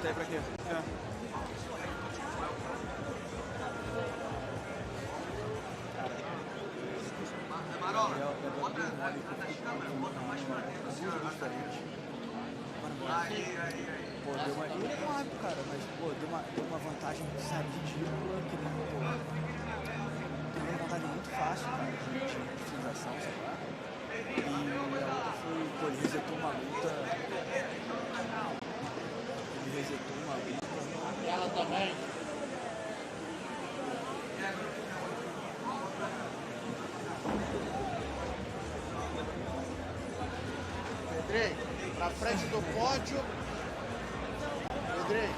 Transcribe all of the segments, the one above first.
aí pra quê? É. Marola, bota atrás das câmeras, bota mais pra dentro, assim, aí. Pô, deu uma... E ele é um árbitro, cara, mas, pô, deu uma vantagem, sabe, ridícula, que nem, pô... Deu uma vantagem muito fácil, cara, de finalização, sei lá. E a outra foi, pô, ele resetou uma luta... Ele resetou uma luta... Ela também. Pedrei, pra frente do pódio. Pedrei,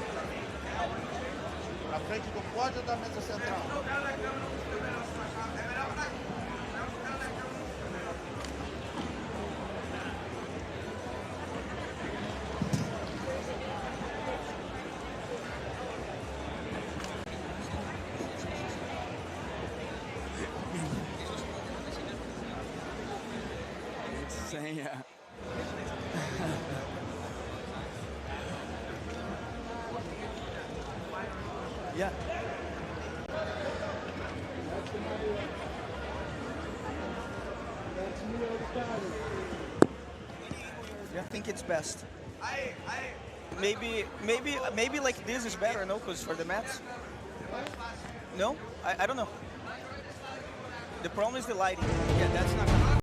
pra frente do pódio ou da mesa central? Senha. Yeah. Yeah, I think it's best. Maybe like this is better, no? Because for the mats. No, I don't know. The problem is the lighting. Yeah, that's not good.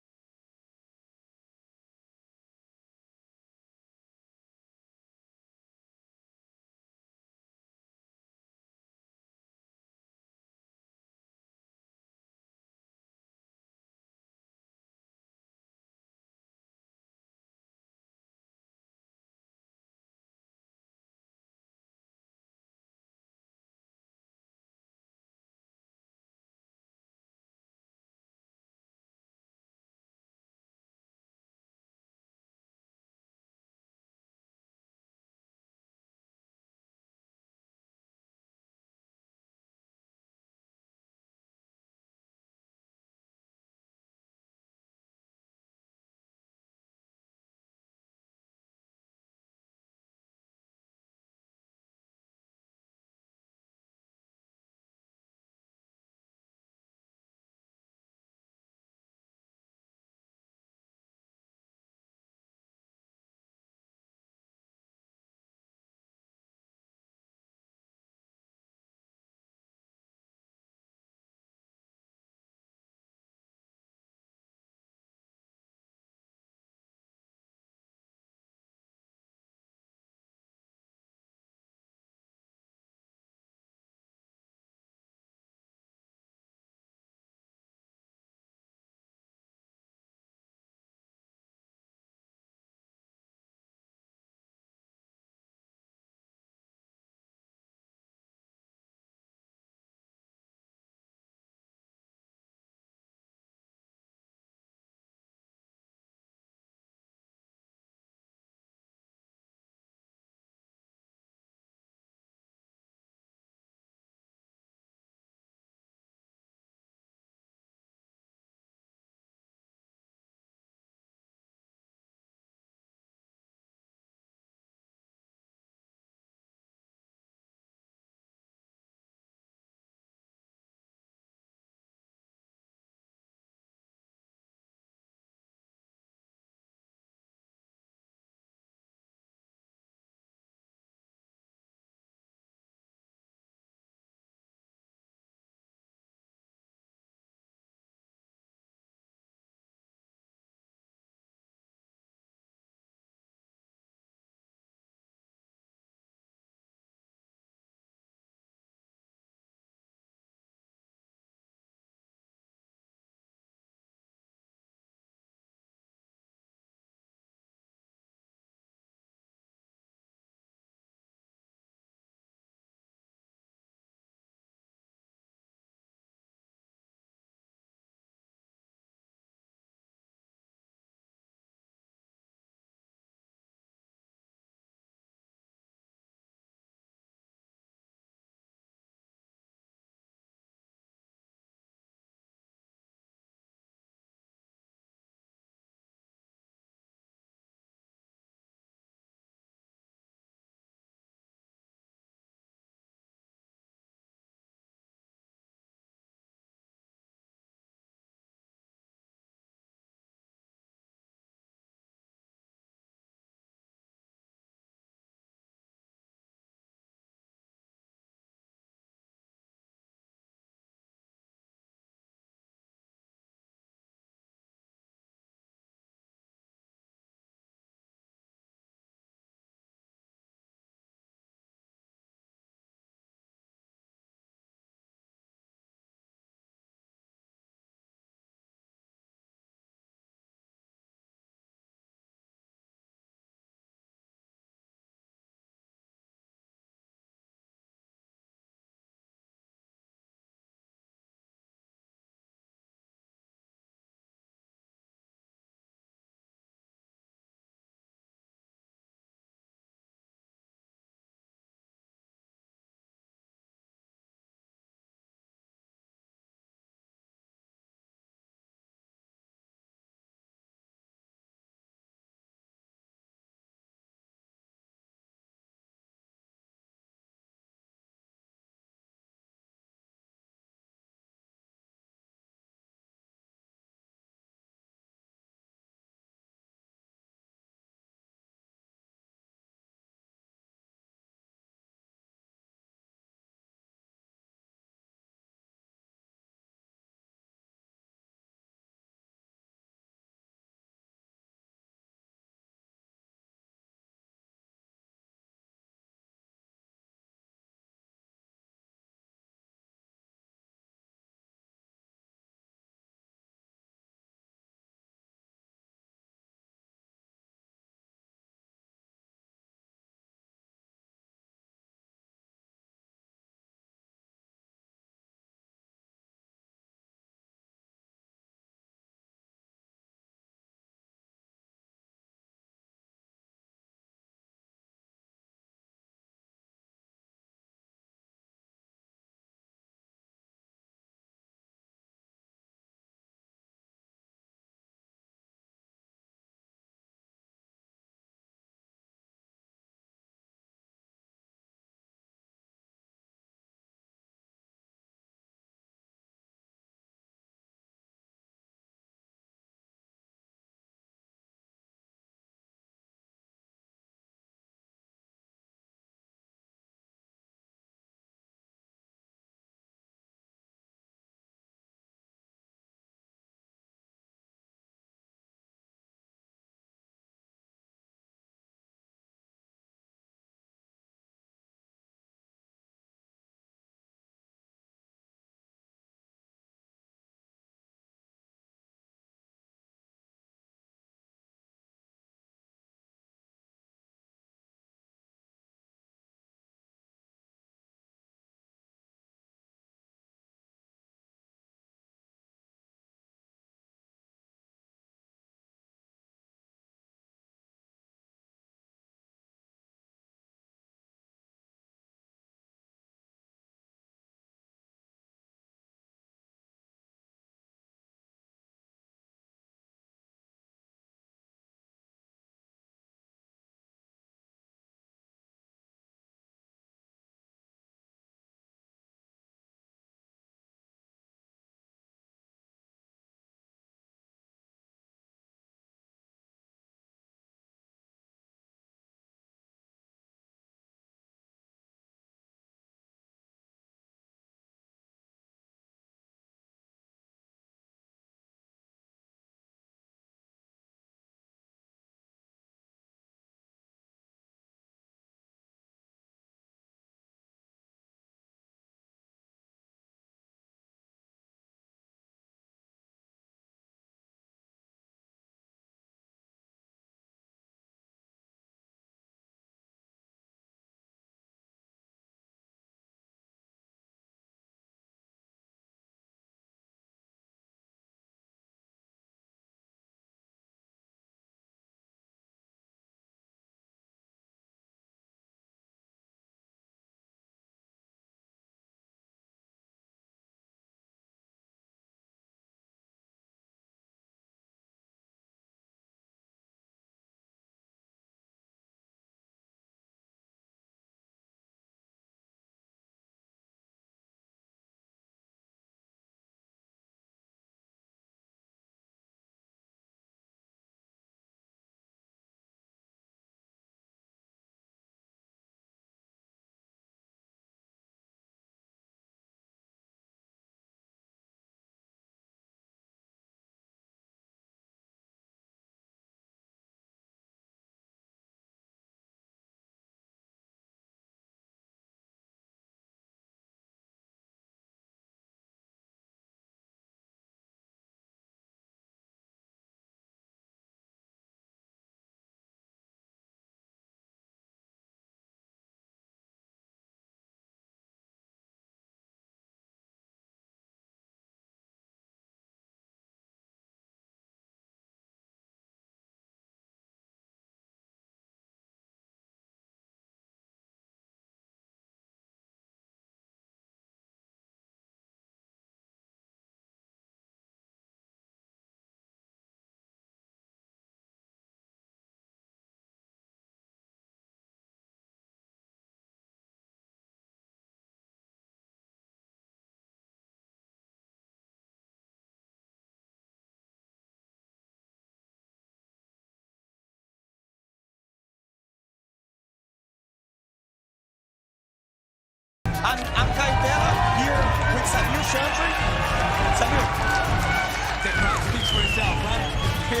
Yeah.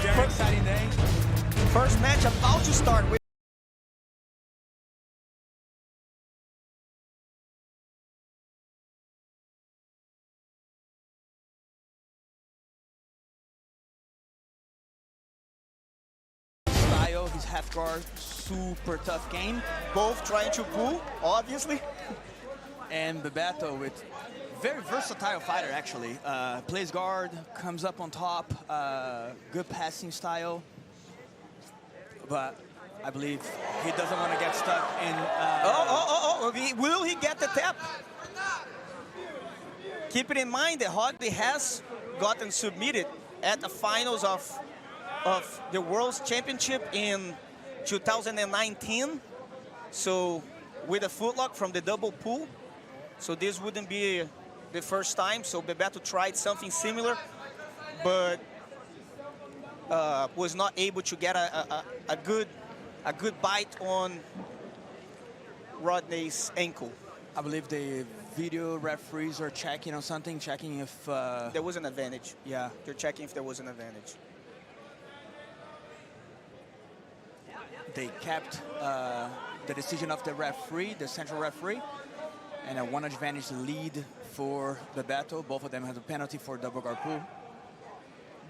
Very exciting day. First match about to start with. Style, his half guard, super tough game. Both trying to pull, obviously. And Bebeto with very versatile fighter, actually. Plays guard, comes up on top, good passing style. But I believe he doesn't want to get stuck in... Will he get the tap? Keep it in mind that Rodney has gotten submitted at the finals of the World Championship in 2019. So with a footlock from the double pull. So this wouldn't be the first time. So Bebeto tried something similar, but was not able to get a good bite on Rodney's ankle. I believe the video referees are checking on something, checking if... there was an advantage. Yeah. They're checking if there was an advantage. They kept the decision of the referee, the central referee, and a one advantage lead for Bebeto. Both of them have a penalty for double guard pull.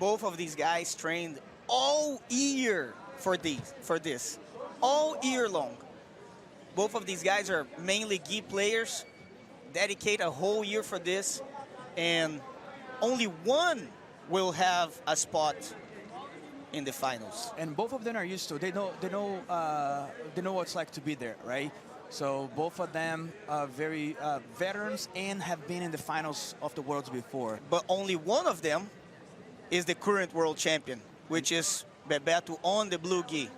Both of these guys trained all year for this, all year long. Both of these guys are mainly gi players, dedicate a whole year for this, and only one will have a spot in the finals. And both of them are used to it. They know what it's like to be there, right? So both of them are very veterans and have been in the finals of the Worlds before. But only one of them is the current world champion, which is Bebeto on the blue gi.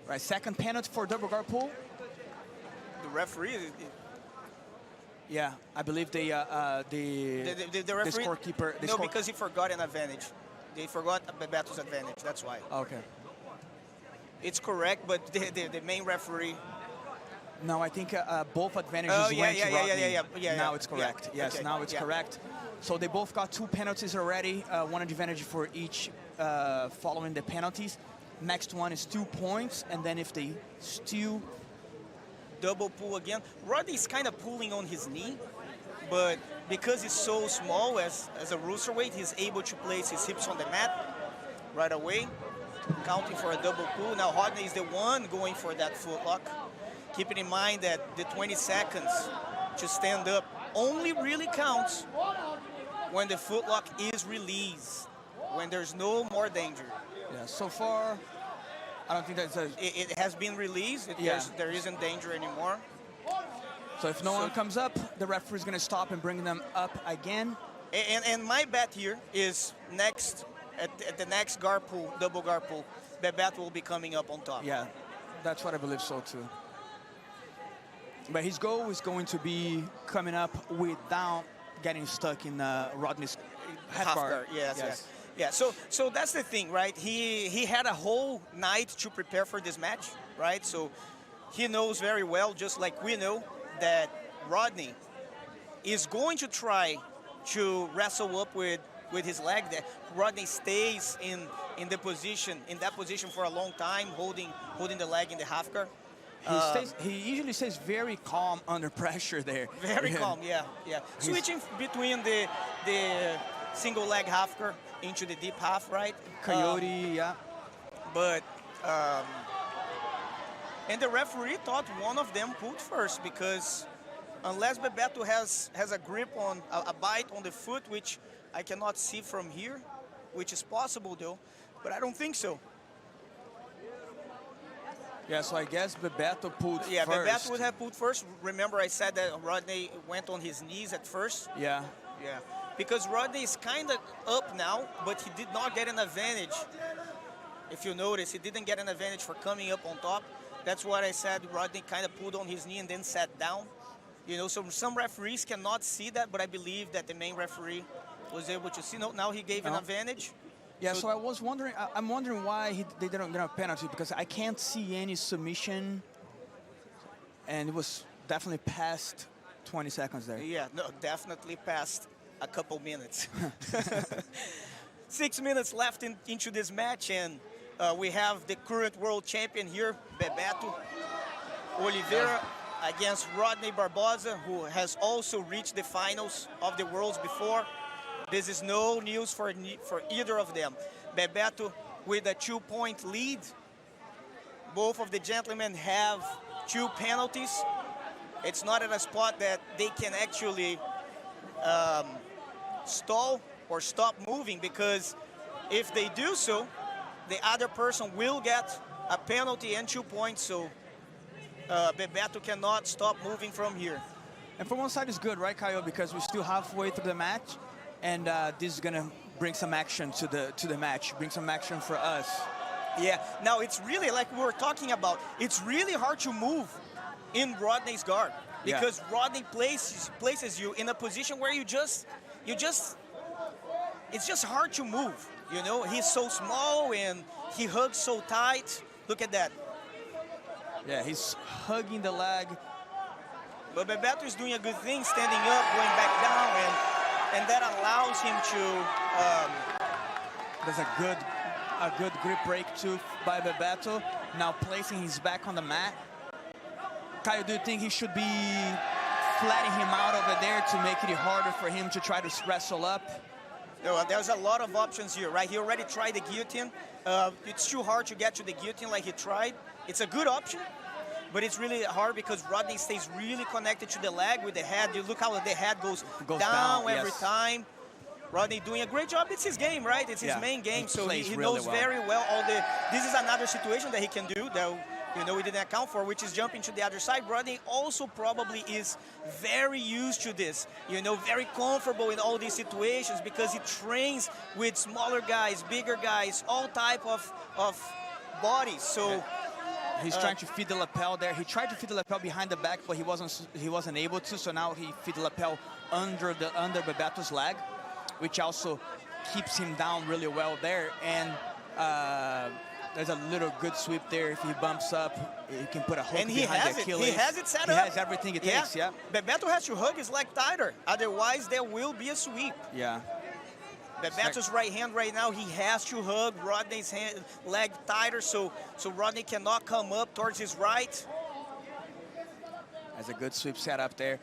Right, second penalty for double guard pull. The referee. Yeah, I believe the referee, scorekeeper. No, because he forgot an advantage. They forgot Bebeto's advantage. That's why. Okay. It's correct, but the main referee. No, I think both advantages went to Rodney. Yeah. Now it's correct. Yeah. Yes, Okay. now it's correct. So they both got 2 penalties already. One advantage for each following the penalties. Next one is 2 points, and then if they steal... Double pull again. Rodney's kind of pulling on his knee, but because he's so small as a roosterweight, he's able to place his hips on the mat right away, counting for a double pull. Now Rodney is the one going for that footlock. Keeping in mind that the 20 seconds to stand up only really counts when the footlock is released, when there's no more danger. Yeah, so far, I don't think that's It has been released. There isn't danger anymore. So if no one comes up, the referee's going to stop and bring them up again. And my bet here is at the next guard pull, double guard pull, Bebeto will be coming up on top. Yeah, that's what I believe so too. But his goal is going to be coming up without getting stuck in Rodney's half guard. Yes. Yeah, so that's the thing, right? He had a whole night to prepare for this match, right? So he knows very well, just like we know, that Rodney is going to try to wrestle up with his leg. That Rodney stays in that position for a long time, holding the leg in the half guard. He usually stays very calm under pressure there. Very calm, yeah. Switching between the single leg half guard into the deep half, right? Coyote, yeah. But, and the referee thought one of them pulled first, because unless Bebeto has a grip on, a bite on the foot, which I cannot see from here, which is possible though, but I don't think so. Yeah, so I guess Bebeto pulled first. Yeah, Bebeto would have pulled first. Remember I said that Rodney went on his knees at first? Yeah. Yeah, because Rodney is kind of up now, but he did not get an advantage. If you notice, he didn't get an advantage for coming up on top. That's what I said. Rodney kind of pulled on his knee and then sat down. You know, so some referees cannot see that, but I believe that the main referee was able to see. No, now he gave an advantage. Yeah, so I was wondering, I'm wondering why they didn't get a penalty, because I can't see any submission, and it was definitely past 20 seconds there. Yeah, no, definitely past a couple minutes. 6 minutes left into this match, and we have the current world champion here, Bebeto Oliveira, against Rodney Barbosa, who has also reached the finals of the Worlds before. This is no news for either of them. Bebeto with a 2-point lead. Both of the gentlemen have 2 penalties. It's not at a spot that they can actually stall or stop moving, because if they do so, the other person will get a penalty and 2 points. So Bebeto cannot stop moving from here. And from one side is good, right, Kyle? Because we're still halfway through the match, and this is gonna bring some action to the match, bring some action for us. Yeah. Now it's really, like we were talking about, it's really hard to move in Rodney's guard, because Rodney places you in a position where it's just hard to move. You know, he's so small and he hugs so tight. Look at that. Yeah, he's hugging the leg. But Bebeto is doing a good thing, standing up, going back down, and that allows him to. There's a good grip break too by Bebeto. Now placing his back on the mat. Kyle, do you think he should be flattening him out over there to make it harder for him to try to wrestle up? No, there's a lot of options here, right? He already tried the guillotine. It's too hard to get to the guillotine like he tried. It's a good option, but it's really hard because Rodney stays really connected to the leg with the head. You look how the head goes down every time. Rodney doing a great job. It's his game, right? It's his main game, so he knows very well all the. This is another situation that he can do that we didn't account for, which is jumping to the other side. Rodney also probably is very used to this, very comfortable in all these situations because he trains with smaller guys, bigger guys, all type of bodies. So. He's trying to feed the lapel there. He tried to feed the lapel behind the back, but he wasn't able to. So now he feed the lapel under Bebeto's leg, which also keeps him down really well there. And there's a little good sweep there. If he bumps up, he can put a hook behind the Achilles. He has it set up. He has everything it takes. Yeah. Bebeto has to hug his leg tighter. Otherwise, there will be a sweep. Yeah. Bebeto's right hand right now, he has to hug Rodney's leg tighter so Rodney cannot come up towards his right. That's a good sweep set up there.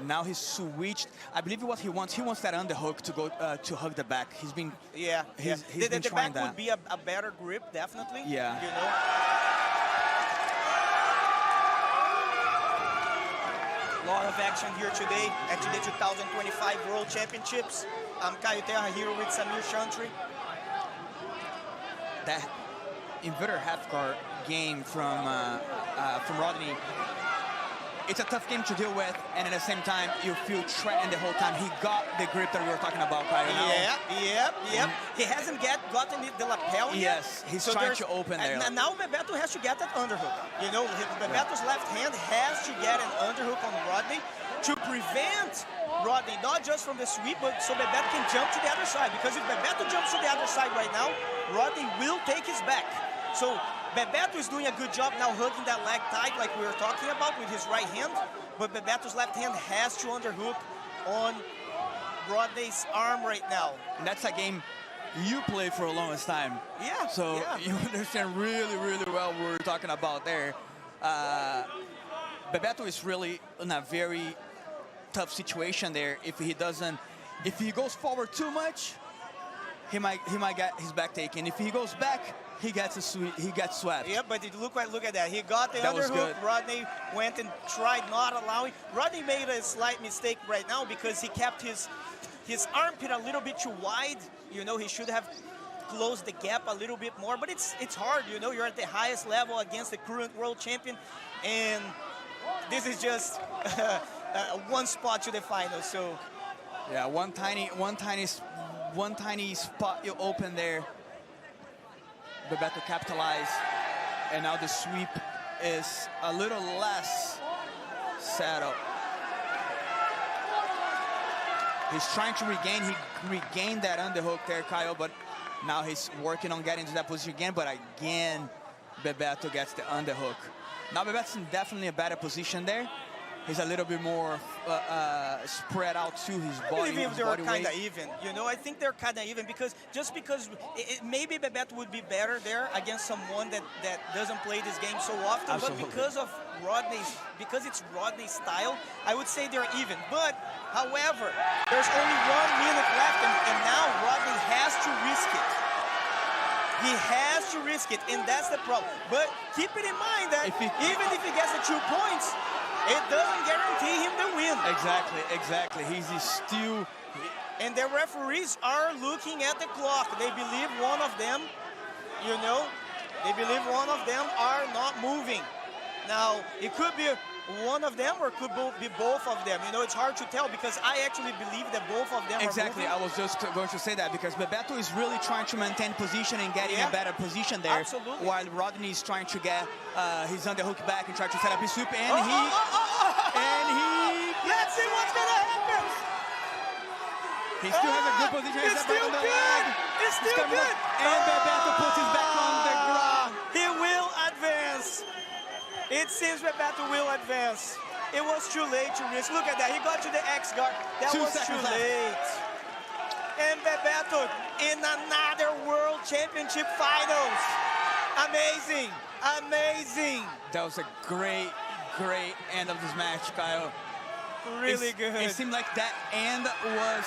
Now he's switched. I believe what he wants that underhook to go to hug the back. He's been he's been the trying back that. would be a better grip, definitely. Yeah. A lot of action here today at the 2025 World Championships. I'm Caio Terra here with Samir Chantry. That inverter half guard game from Rodney, it's a tough game to deal with, and at the same time, you feel threatened the whole time. He got the grip that we were talking about, Caio. Yep. He hasn't gotten the lapel yet. Yes, he's trying to open there. And now Bebeto has to get that underhook. Bebeto's left hand has to get an underhook on Rodney to prevent Rodney, not just from the sweep, but so Bebeto can jump to the other side. Because if Bebeto jumps to the other side right now, Rodney will take his back. So Bebeto is doing a good job now hugging that leg tight like we were talking about with his right hand. But Bebeto's left hand has to underhook on Rodney's arm right now. And that's a game you played for a longest time. Yeah. So you understand really, really well what we're talking about there. Bebeto is really in a very tough situation there. If he goes forward too much, he might get his back taken. If he goes back, he gets swept. Yeah, but look at that. He got the underhook. Rodney went and tried not allowing. Rodney made a slight mistake right now because he kept his armpit a little bit too wide. He should have closed the gap a little bit more. But it's hard. You're at the highest level against the current world champion, and this is just one spot to the final. So yeah, one tiny spot you open there. Bebeto capitalized, and now the sweep is a little less settled. He's trying to regain. He regained that underhook there, Kyle, but now he's working on getting to that position again. But again, Bebeto gets the underhook. Now Bebeto's in definitely a better position there. He's a little bit more spread out to his body. I believe they're kind of weight. even. You know, I think they're kind of even because maybe Bebeto would be better there against someone that doesn't play this game so often. Absolutely. But because it's Rodney's style, I would say they're even. But however, there's only 1 minute left, and now Rodney has to risk it. He has to risk it, and that's the problem. But keep it in mind that even if he gets the 2 points, it doesn't guarantee him the win. Exactly. He's still... And the referees are looking at the clock. They believe one of them, are not moving. Now, it could be one of them or it could be both of them. You know, it's hard to tell because I actually believe that both of them are moving. I was just going to say that because Bebeto is really trying to maintain position and getting a better position there. Absolutely. While Rodney is trying to get his underhook back and try to set up his sweep. And Let's see what's going to happen. He still has a good position. It's still good. It's still good. And Bebeto puts his back on the ground. He will advance. It seems Bebeto will advance. It was too late to risk. Look at that. He got to the X guard. That was too late. And Bebeto in another World Championship Finals. Amazing. That was a great end of this match, Kyle. Really good. It seemed like that end was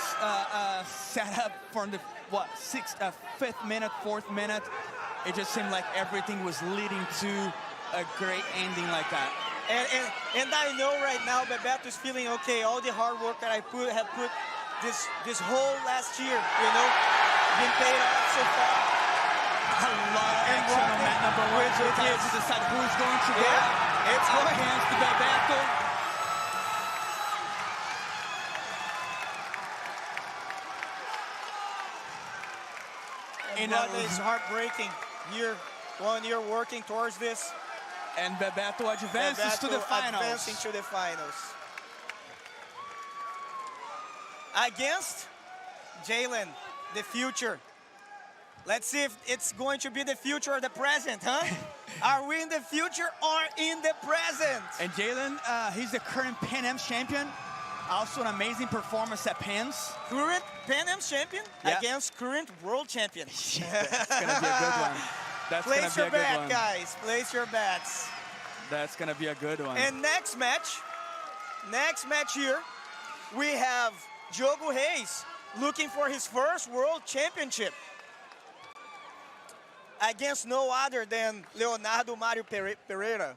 set up from the, fifth minute, fourth minute. It just seemed like everything was leading to a great ending like that. And I know right now Bebeto is feeling okay. All the hard work that I have put this whole last year, been paid off so far. A lot of action on that number one. So it's to decide who's going to go. It's going against Bebeto. It's heartbreaking. 1 year working towards this. And Bebeto advances to the finals. Advancing to the finals. Against Jalen, the future. Let's see if it's going to be the future or the present, huh? Are we in the future or in the present? And Jalen, he's the current Pan Am champion. Also an amazing performance at Pans. Current Pan Am champion against current world champion. That's going to be a good one. Place your bet, guys. Place your bets. That's going to be a good one. And next match here, we have Diogo Reis looking for his first world championship against no other than Leonardo Mario Pereira.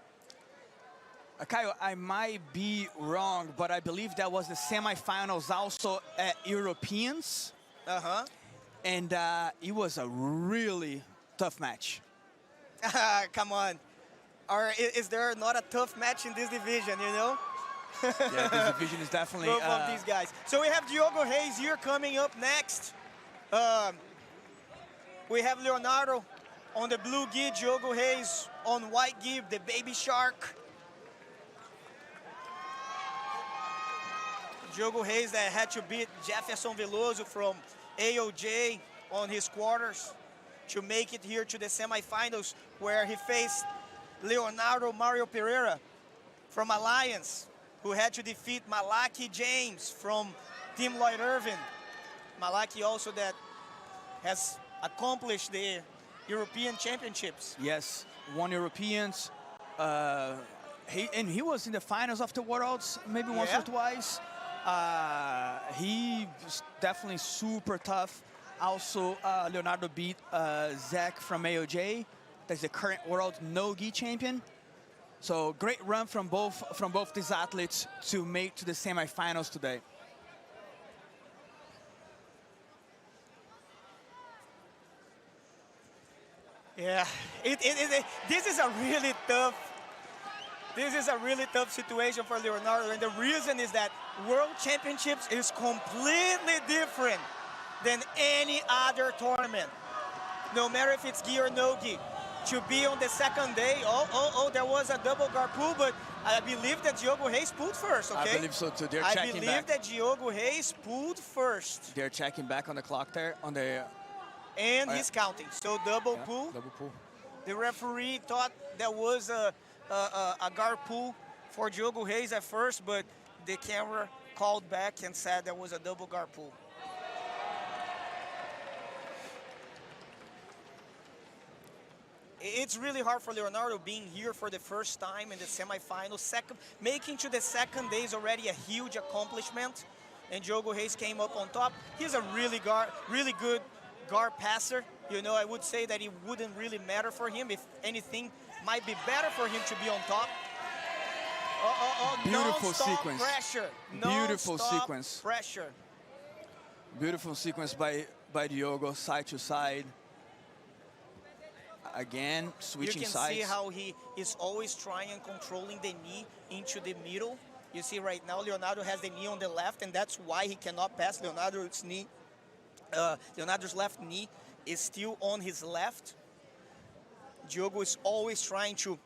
Kyle, I might be wrong, but I believe that was the semifinals also at Europeans. And it was a really tough match. Come on. Is there not a tough match in this division, Yeah, this division is definitely... Both of these guys. So we have Diogo Reis here coming up next. We have Leonardo on the blue gi, Diogo Reis on white gi, the baby shark. Diogo Reis that had to beat Jefferson Veloso from AOJ on his quarters to make it here to the semifinals, where he faced Leonardo Mario Pereira from Alliance, who had to defeat Malaki James from Team Lloyd Irvin. Malaki also that has accomplished the European Championships. Yes, won Europeans. He was in the finals of the Worlds maybe once or twice. He was definitely super tough. Also, Leonardo beat Zach from AOJ. That's the current world no-gi champion. So great run from both these athletes to make to the semifinals today. Yeah, this is a really tough situation for Leonardo, and the reason is that World Championships is completely different than any other tournament. No matter if it's gi or no gi. to be on the second day. There was a double guard pull, but I believe that Diogo Reis pulled first, okay? I believe so too. They're I checking believe back. that Diogo Reis pulled first. They're checking back on the clock there, on the... And he's counting, so double pull. Double pull. The referee thought there was a guard pull for Diogo Reis at first, but the camera called back and said there was a double guard pull. It's really hard for Leonardo being here for the first time in the semifinals. Making to the second day is already a huge accomplishment. And Diogo Reis came up on top. He's a really good guard passer. You know, I would say that it wouldn't really matter for him. If anything, might be better for him to be on top. Beautiful sequence. Pressure. Beautiful sequence. Pressure. Beautiful sequence by Diogo, side to side. Again, switching sides. You can see how he is always trying and controlling the knee into the middle. You see right now Leonardo has the knee on the left, and that's why he cannot pass. Leonardo's left knee is still on his left. Diogo is always trying to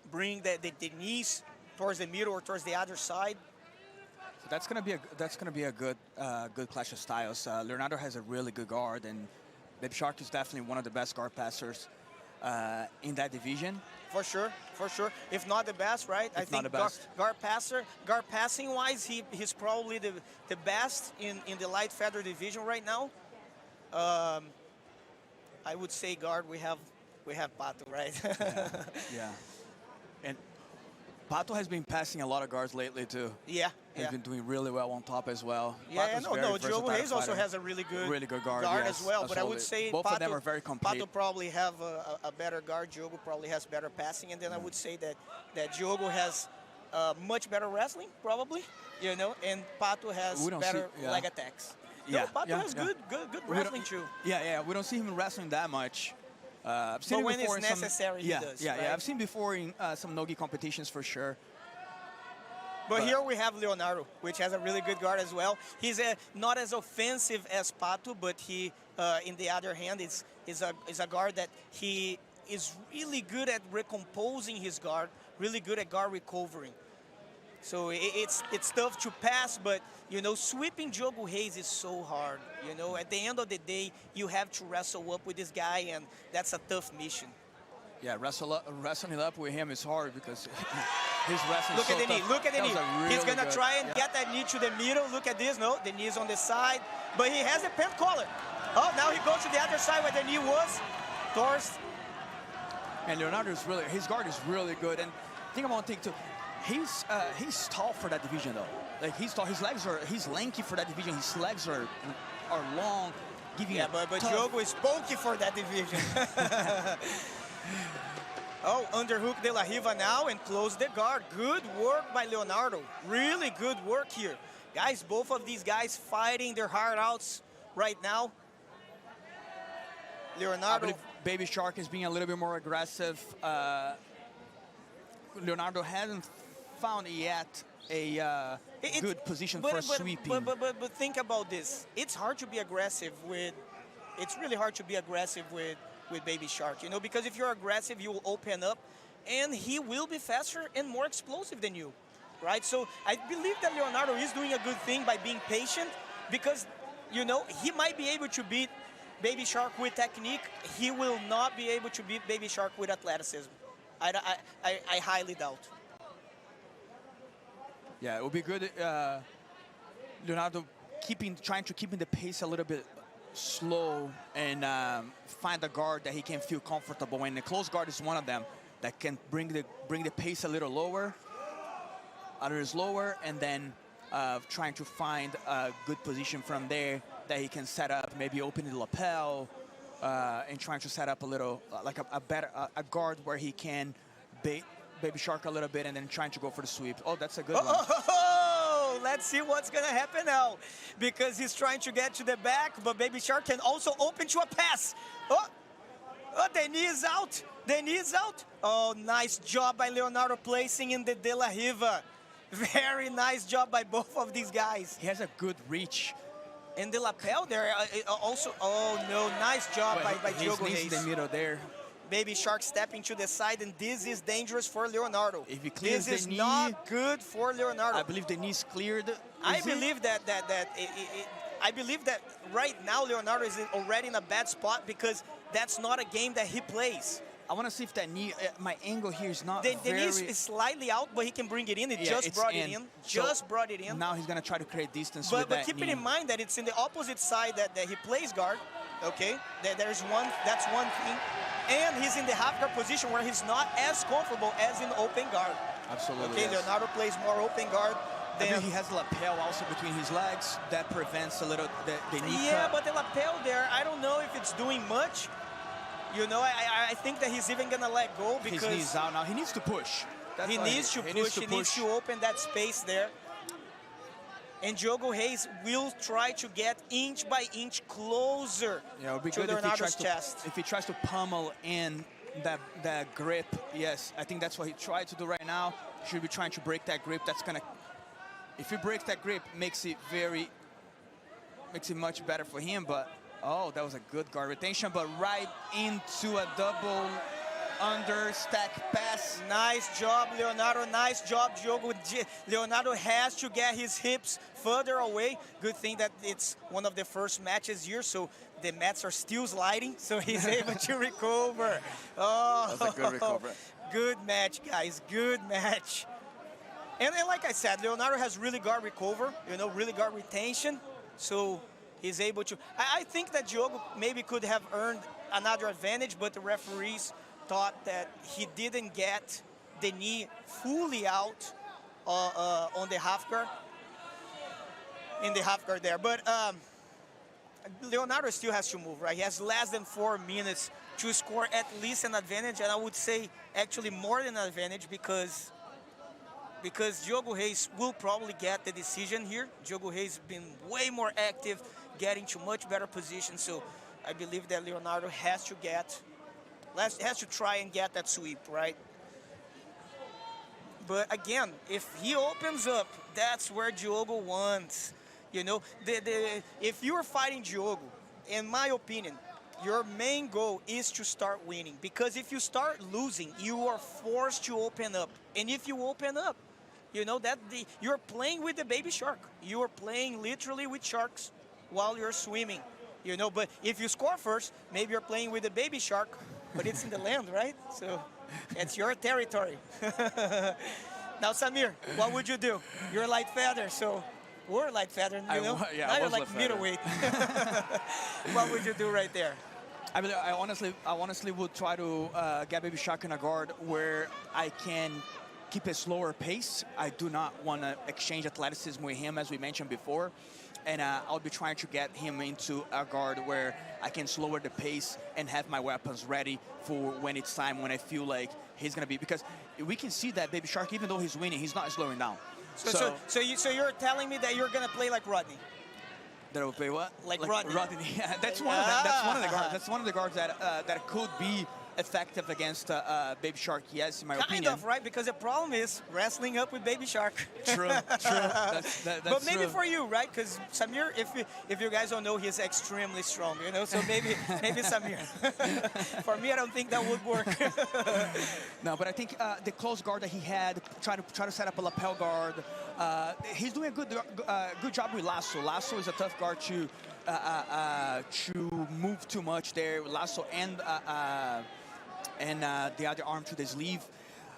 bring the knees towards the middle or towards the other side. So that's gonna be a good clash of styles. Leonardo has a really good guard, and Baby Shark is definitely one of the best guard passers in that division. For sure. If not the best, right? I think guard passing wise, he's probably the best in the light feather division right now. I would say guard, we have Pato, right? Yeah. And Pato has been passing a lot of guards lately too. Yeah. He's been doing really well on top as well. Yeah, Diogo Reis also has a really good guard yes, as well. But I would say both of them are very complete. Pato probably have a better guard. Diogo probably has better passing, and then I would say that Diogo has much better wrestling, probably. You know, and Pato has better leg attacks. Yeah, no, Pato has good wrestling too. Yeah. We don't see him wrestling that much. I've seen but him when before it's necessary, he does. Yeah, right? yeah. I've seen before in some no-gi competitions for sure. But here we have Leonardo, which has a really good guard as well. He's not as offensive as Pato, but he, in the other hand, is a guard that he is really good at recomposing his guard, really good at guard recovering. So it's tough to pass, but, you know, sweeping Diogo Reis is so hard. You know, at the end of the day, you have to wrestle up with this guy, and that's a tough mission. Yeah, wrestling up with him is hard because his wrestling. Look at the knee. Look at the knee. Really He's gonna try and get that knee to the middle. Look at this. No, the knee is on the side, but he has a pen collar. Oh, now he goes to the other side where the knee was. Towards. And Leonardo's his guard is really good. And think about one thing too. He's tall for that division though. Like he's tall. He's lanky for that division. His legs are long. But Diogo is bulky for that division. Oh, underhook De La Riva now and close the guard. Good work by Leonardo. Really good work here. Guys, both of these guys fighting their heart outs right now. Leonardo. I believe Baby Shark is being a little bit more aggressive. Leonardo hasn't found yet a good position for sweeping. But think about this. It's hard to be aggressive with. It's really hard to be aggressive with Baby Shark, you know, because if you're aggressive, you will open up, and he will be faster and more explosive than you, right? So I believe that Leonardo is doing a good thing by being patient, because, you know, he might be able to beat Baby Shark with technique. He will not be able to beat Baby Shark with athleticism. I highly doubt. Yeah, it would be good. Leonardo trying to keep the pace a little bit slow and find a guard that he can feel comfortable in. The close guard is one of them that can bring the pace a little lower, others lower, and then trying to find a good position from there that he can set up, maybe open the lapel, and trying to set up a little like a guard where he can bait Baby Shark a little bit and then trying to go for the sweep. Oh, that's a good one. Let's see what's gonna happen now, because he's trying to get to the back, but Baby Shark can also open to a pass. Oh, the knee is out. The knee is out. Oh, nice job by Leonardo placing in the De La Riva. Very nice job by both of these guys. He has a good reach. And the lapel there also. Oh no, nice job by Diogo Reis. In the middle there. Baby Shark stepping to the side, and this is dangerous for Leonardo. If he clears this is the knee, not good for Leonardo. I believe the knee's cleared. I believe I believe that right now Leonardo is already in a bad spot because that's not a game that he plays. I want to see if that knee, my angle here is not The very... knee is slightly out, but he can bring it in. It Yeah, just it's brought it in. in. So Just brought it in. Now he's going to try to create distance with But that keeping knee. in mind that it's in the opposite side that he plays guard, okay? There's one, that's one thing. And he's in the half guard position where he's not as comfortable as in open guard. Absolutely, Okay, yes. Leonardo plays more open guard. I mean, he has a lapel also between his legs that prevents a little the knee Yeah, cut. but the lapel there, I don't know if it's doing much. You know, I think that he's even gonna let go because his knee's out now. He needs to push. That's he all needs to push. He needs to open that space there. And Diogo Reis will try to get inch by inch closer Yeah, it would be to good if he Leonardo's tries to, chest. if he tries to pummel in that grip. Yes, I think that's what he tried to do right now. He should be trying to break that grip. That's gonna, if he breaks that grip, makes it much better for him. But oh, that was a good guard retention, but right into a double under stack pass. Nice job, Leonardo. Nice job, Diogo. Leonardo has to get his hips further away. Good thing that it's one of the first matches here, so the mats are still sliding, so he's able to recover. Oh, That's a good recovery. Good match, guys. Good match. And like I said, Leonardo has really guard recover, you know, really guard retention, so he's able to. I think that Diogo maybe could have earned another advantage, but the referees thought that he didn't get the knee fully out on the half guard, in the half guard there. But Leonardo still has to move, right? He has less than 4 minutes to score at least an advantage, and I would say actually more than an advantage because Diogo Reis will probably get the decision here. Diogo Reis has been way more active, getting to much better position, so I believe that Leonardo has to try and get that sweep, right? But again, if he opens up, that's where Diogo wants. You know, if you're fighting Diogo, in my opinion, your main goal is to start winning. Because if you start losing, you are forced to open up. And if you open up, you know, you're playing with the baby shark. You are playing literally with sharks while you're swimming. You know, but if you score first, maybe you're playing with the baby shark, but it's in the land, right? So it's your territory. Now, Samir, what would you do? You're a light feather, so we're light feather, you know? Yeah, now you're like middleweight. What would you do right there? I mean, I honestly would try to get Baby Shark in a guard where I can keep a slower pace. I do not want to exchange athleticism with him, as we mentioned before. And I'll be trying to get him into a guard where I can slower the pace and have my weapons ready for when it's time, when I feel like he's going to be. Because we can see that Baby Shark, even though he's winning, he's not slowing down. So you're telling me that you're going to play like Rodney? That will play what? Like Rodney. Yeah, that's one of the, that's one of the guards. That's one of the guards that could be effective against Baby Shark, yes, in my opinion. Kind of, right? Because the problem is wrestling up with Baby Shark. True. That's but maybe true. for you, right? Because Samir, if you guys don't know, he's extremely strong, you know? So maybe Samir. For me, I don't think that would work. No, but I think the close guard that he had, try to set up a lapel guard, he's doing a good job with Lasso. Lasso is a tough guard to move too much there. Lasso and the other arm to the sleeve.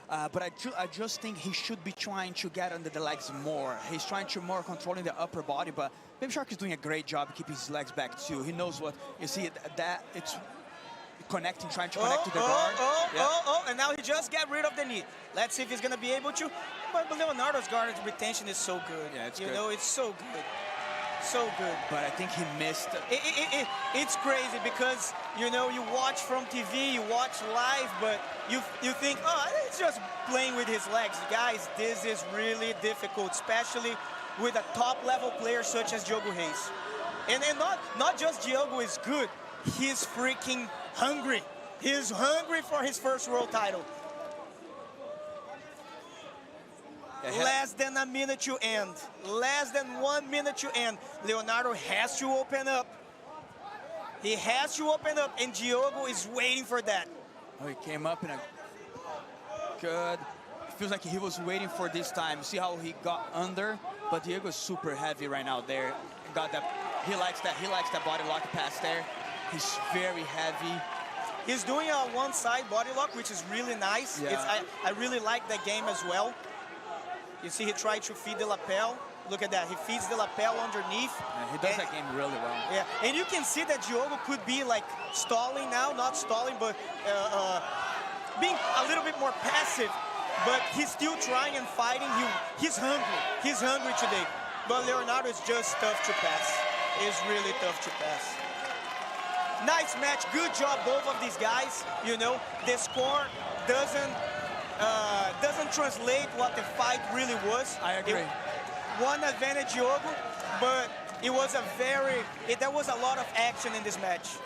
But I just think he should be trying to get under the legs more. He's trying to more controlling the upper body, but Baby Shark is doing a great job keeping his legs back too. He knows what, you see that it's connecting, trying to connect to the guard. And now he just got rid of the knee. Let's see if he's gonna be able to. But Leonardo's guard retention is so good. Yeah, it's good. You know, it's so good. So good. But I think he missed. It's crazy because, you know, you watch from TV, you watch live, but you think, oh, it's just playing with his legs. Guys, this is really difficult, especially with a top-level player such as Diogo Reis. And not just Diogo is good, he's freaking hungry. He's hungry for his first world title. Less than a minute to end. Less than 1 minute to end. Leonardo has to open up. He has to open up, and Diogo is waiting for that. Oh, he came up in a good. It feels like he was waiting for this time. See how he got under, but Diego's super heavy right now. There, got that. He likes that. He likes that body lock pass there. He's very heavy. He's doing a one-side body lock, which is really nice. Yeah. I really like that game as well. You see, he tried to feed the lapel. Look at that. He feeds the lapel underneath. Yeah, he does that game really well. Yeah, and you can see that Diogo could be like stalling now, not stalling, but being a little bit more passive. But he's still trying and fighting. He's hungry. He's hungry today. But Leonardo is just tough to pass. It's really tough to pass. Nice match. Good job, both of these guys. You know, the score doesn't translate what the fight really was. I agree. One advantage Diogo, but it was there was a lot of action in this match.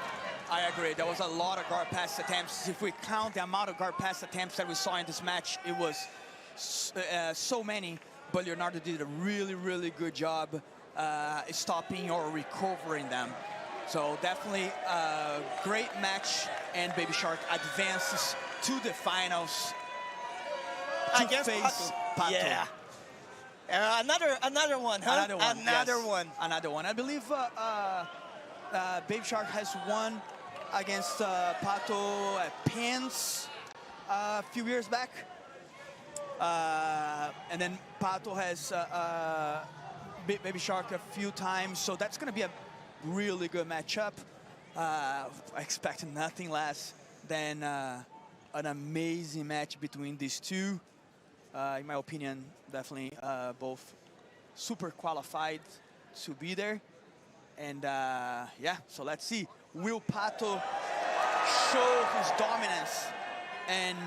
I agree. There was a lot of guard pass attempts. If we count the amount of guard pass attempts that we saw in this match, it was so many. But Leonardo did a really, really good job stopping or recovering them. So definitely a great match, and Baby Shark advances to the finals to Against face Pato. Pato. Yeah. Another one, huh? Another one. Another one. I believe Baby Shark has won against Pato at Pins a few years back. And then Pato has Baby Shark a few times. So that's going to be a really good matchup. I expect nothing less than an amazing match between these two. In my opinion, definitely both super qualified to be there. And yeah, so let's see. Will Pato show his dominance and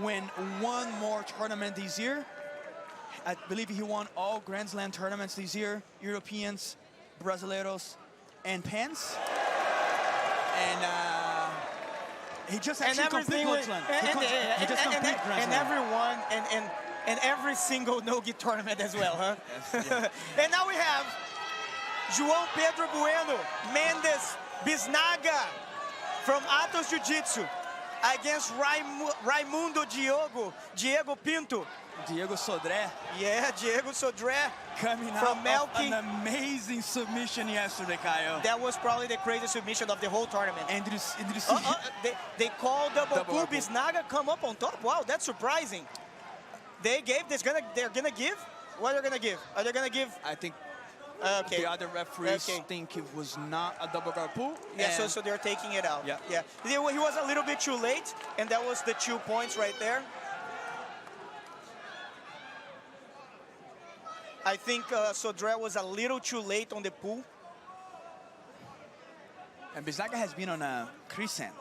win one more tournament this year? I believe he won all Grand Slam tournaments this year, Europeans, Brasileiros, and Pens. And he just actually completed Grand Slam. He just completed Grand Slam. And everyone, and every single no-gi tournament as well, huh? Yes, yeah. And now we have João Pedro Bueno, Mendes Bisnaga from Atos Jiu-Jitsu against Raimundo Diego Pinto. Diego Sodré. Yeah, Diego Sodré Coming from out Melky. of an amazing submission yesterday, Kyle. That was probably the craziest submission of the whole tournament. And did you see? They called double pull. pull. Bisnaga come up on top. Wow, that's surprising. They're gonna give? What are they gonna give? Are they gonna give? I think Okay. the other referees think it was not a double guard pull. Yeah, so they're taking it out. Yeah. Yeah. He was a little bit too late, and that was the 2 points right there. I think Sodré was a little too late on the pull. And Bisnaga has been on a crescent.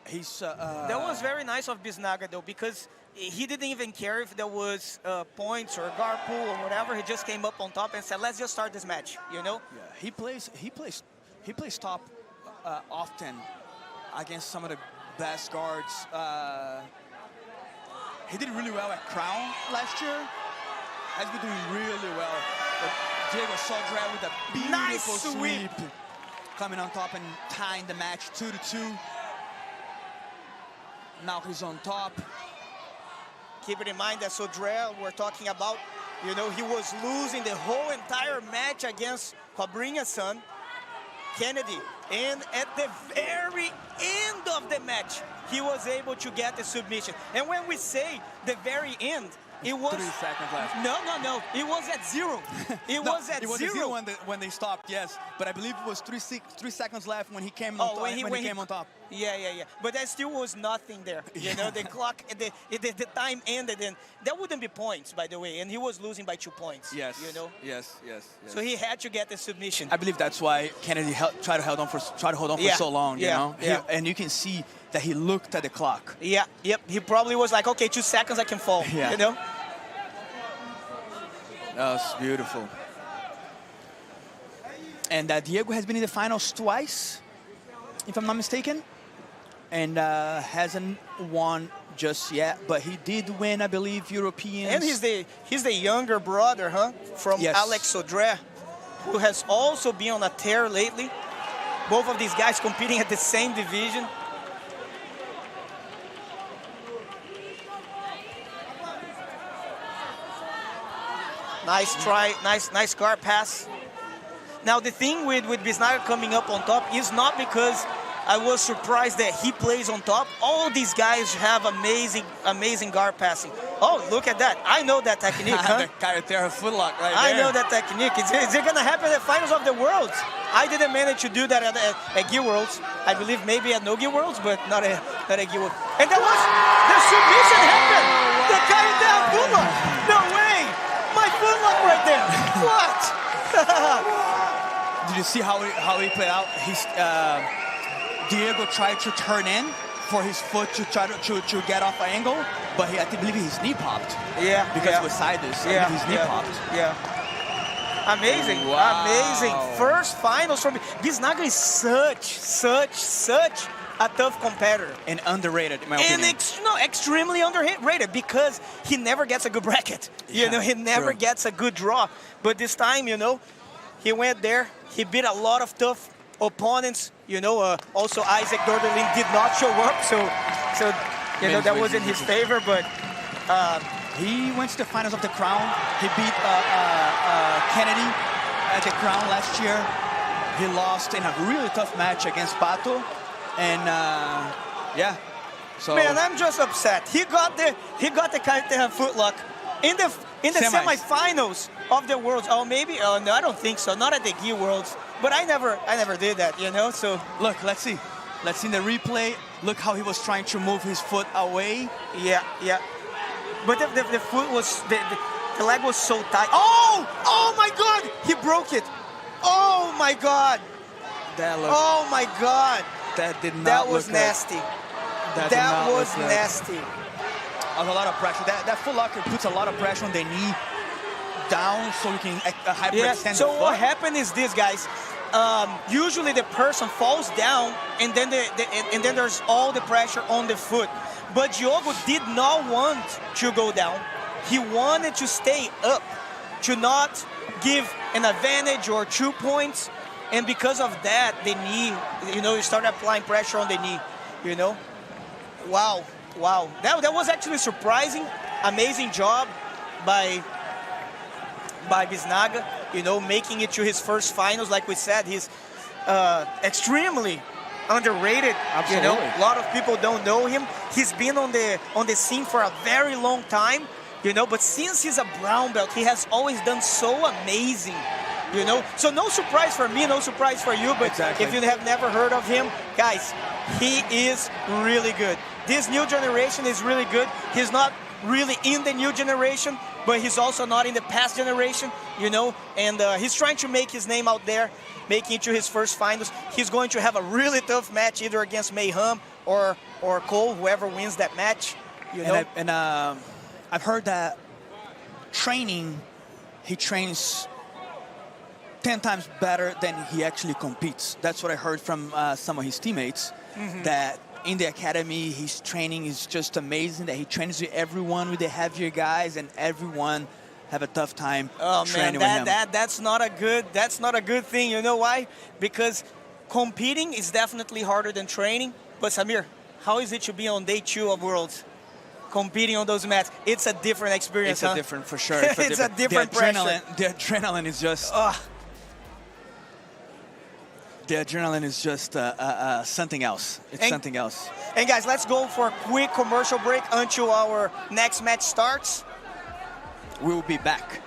He's That was very nice of Bisnaga, though, because he didn't even care if there was points or guard pull or whatever. He just came up on top and said, "Let's just start this match," you know? Yeah, he plays top often against some of the best guards. He did really well at Crown last year. Has been doing really well. But Diego Sodré with a beautiful Nice sweep. coming on top and tying the match 2-2. Now he's on top. Keep it in mind that Sodré, we're talking about, you know, he was losing the whole entire match against Cobrinha's son, Kennedy. And at the very end of the match, he was able to get the submission. And when we say the very end, it was 3 seconds left. No. It was at 0. It was at 0. It was 0 when they stopped, yes. But I believe it was 3 seconds left when he came on top. When he came on top. Yeah. But there still was nothing there. You know, the clock, the time ended, and that wouldn't be points, by the way. And he was losing by 2 points. Yes. You know. Yes. So he had to get the submission. I believe that's why Kennedy tried to hold on for so long. You know. Yeah. And you can see that he looked at the clock. Yeah. Yep. He probably was like, okay, 2 seconds, I can fall. Yeah. You know. That was beautiful. And Diego has been in the finals twice, if I'm not mistaken, and hasn't won just yet. But he did win, I believe, Europeans. And he's the younger brother, huh? From Alex Sodré, who has also been on a tear lately. Both of these guys competing at the same division. Nice try, nice guard pass. Now the thing with Biznaga coming up on top is not because I was surprised that he plays on top. All these guys have amazing guard passing. Oh, look at that. I know that technique, huh? The Carretera footlock right I there. know that technique. Is it going to happen at Finals of the Worlds? I didn't manage to do that at Gi Worlds. I believe maybe at no Gi Worlds, but not at Gi Worlds. And that was, the submission happened. The Carretera footlock. No way. My footlock right there. What? Did you see how he played out? Diego tried to turn in for his foot to try to get off an angle, but I believe his knee popped. Yeah. Because it was sided, so his knee popped. Yeah. Amazing. Wow. Amazing. First finals from Biznaga is such a tough competitor. And underrated, in my opinion. And extremely underrated because he never gets a good bracket. You know, he never gets a good draw. But this time, you know, he went there. He beat a lot of tough opponents. You know, also Isaac Dordelin did not show up, so you know that was in his favor. But he went to the finals of the Crown. He beat Kennedy at the Crown last year. He lost in a really tough match against Pato, and yeah. So man, I'm just upset. He got the Carretera footlock in the semifinals of the Worlds. Oh, maybe. Oh no, I don't think so. Not at the Gi Worlds. But I never did that, you know. So look, let's see the replay. Look how he was trying to move his foot away. Yeah. But the foot was the leg was so tight. Oh my God! He broke it. Oh my God! Oh my God! That did not. That was nasty. That was nasty. Of a lot of pressure. That foot locker puts a lot of pressure on the knee down, so you can hyperextend so the foot. what happened is this, guys. Usually the person falls down, and then then there's all the pressure on the foot. But Diogo did not want to go down. He wanted to stay up, to not give an advantage or 2 points. And because of that, the knee, you know, he started applying pressure on the knee, you know. Wow. That was actually surprising. Amazing job by Biznaga, you know, making it to his first finals. Like we said, he's extremely underrated. Absolutely. You know, a lot of people don't know him. He's been on the scene for a very long time, you know, but since he's a brown belt, he has always done so amazing, you know. So no surprise for me, no surprise for you, but exactly. If you have never heard of him, guys, he is really good. This new generation is really good. He's not really in the new generation, but he's also not in the past generation, you know, and he's trying to make his name out there, making it to his first finals. He's going to have a really tough match either against Mayhem or Cole, whoever wins that match, you know. And I've heard that he trains 10 times better than he actually competes. That's what I heard from some of his teammates, that in the academy, his training is just amazing, that he trains with everyone, with the heavier guys, and everyone have a tough time training with him. That's not a good thing. You know why? Because competing is definitely harder than training. But Samir, how is it to be on day 2 of Worlds? Competing on those mats, it's a different experience, It's a different, for sure. It's a different pressure. The adrenaline is just... The adrenaline is just something else. It's something else. And guys, let's go for a quick commercial break until our next match starts. We will be back.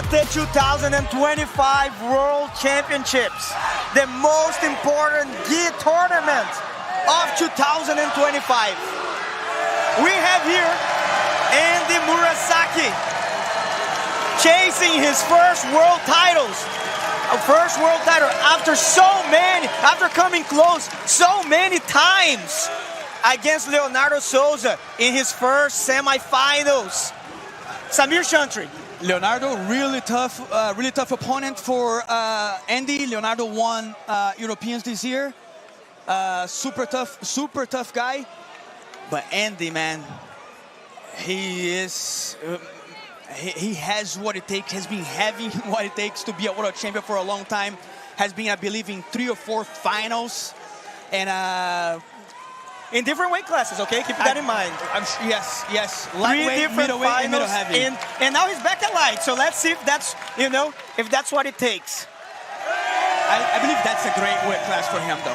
at the 2025 World Championships, the most important gi tournament of 2025. We have here Andy Murasaki chasing his first world titles. A first world title after coming close so many times against Leonardo Souza in his first semifinals. Samir Chantry. Leonardo, really tough opponent for Andy. Leonardo won Europeans this year. Super tough guy. But Andy, man, he is. He has what it takes, has been having what it takes to be a world champion for a long time. Has been, I believe, in 3 or 4 finals. And in different weight classes, okay? Keep that in mind. Yes. 3 Lightweight, different middleweight, and middle finals, heavy. and now he's back at light. So let's see if that's, if that's what it takes. I believe that's a great weight class for him, though.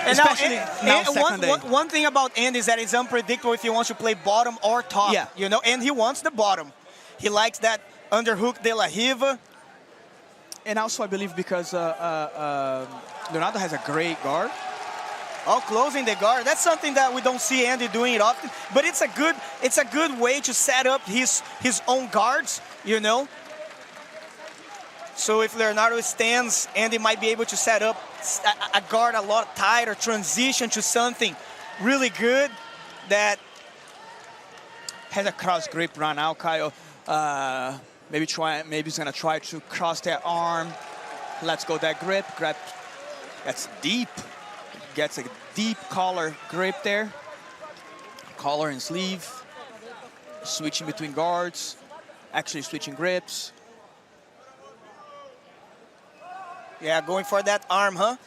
And especially now second day. One thing about Andy is that it's unpredictable if he wants to play bottom or top. Yeah. And he wants the bottom. He likes that underhook de la Riva. And also, I believe because Leonardo has a great guard. Oh, closing the guard. That's something that we don't see Andy doing it often. But it's a good way to set up his own guards, So if Leonardo stands, Andy might be able to set up a guard a lot tighter, transition to something really good that has a cross grip right now, Kyle. Maybe he's gonna try to cross that arm. Let's go that grip. That's deep. Gets a deep collar grip there. Collar and sleeve. Switching between guards. Actually switching grips. Yeah, going for that arm, huh?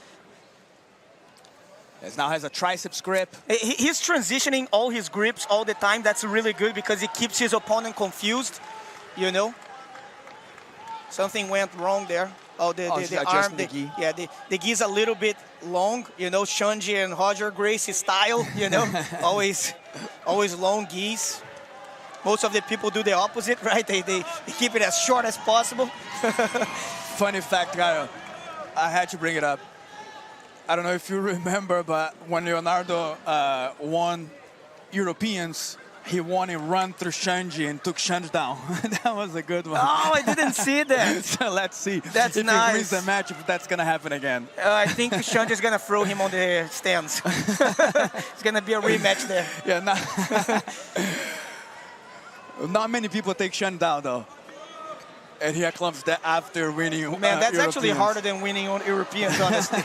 Now has a triceps grip. He's transitioning all his grips all the time. That's really good because it keeps his opponent confused, Something went wrong there. Oh, the arm, the gi is a little bit long, Shanji and Roger Gracie style, always long gis. Most of the people do the opposite, right? They keep it as short as possible. Funny fact, Kyle, I had to bring it up. I don't know if you remember, but when Leonardo won Europeans, he won in run through Shanji and took Shanji down. That was a good one. Oh, I didn't see that. So let's see that's if nice. he wins the match, if that's going to happen again. I think Shanji is going to throw him on the stands. It's going to be a rematch there. Yeah, not many people take Shanji down, though. And he acclaims that after winning Man, that's Europeans. actually harder than winning on Europeans, honestly.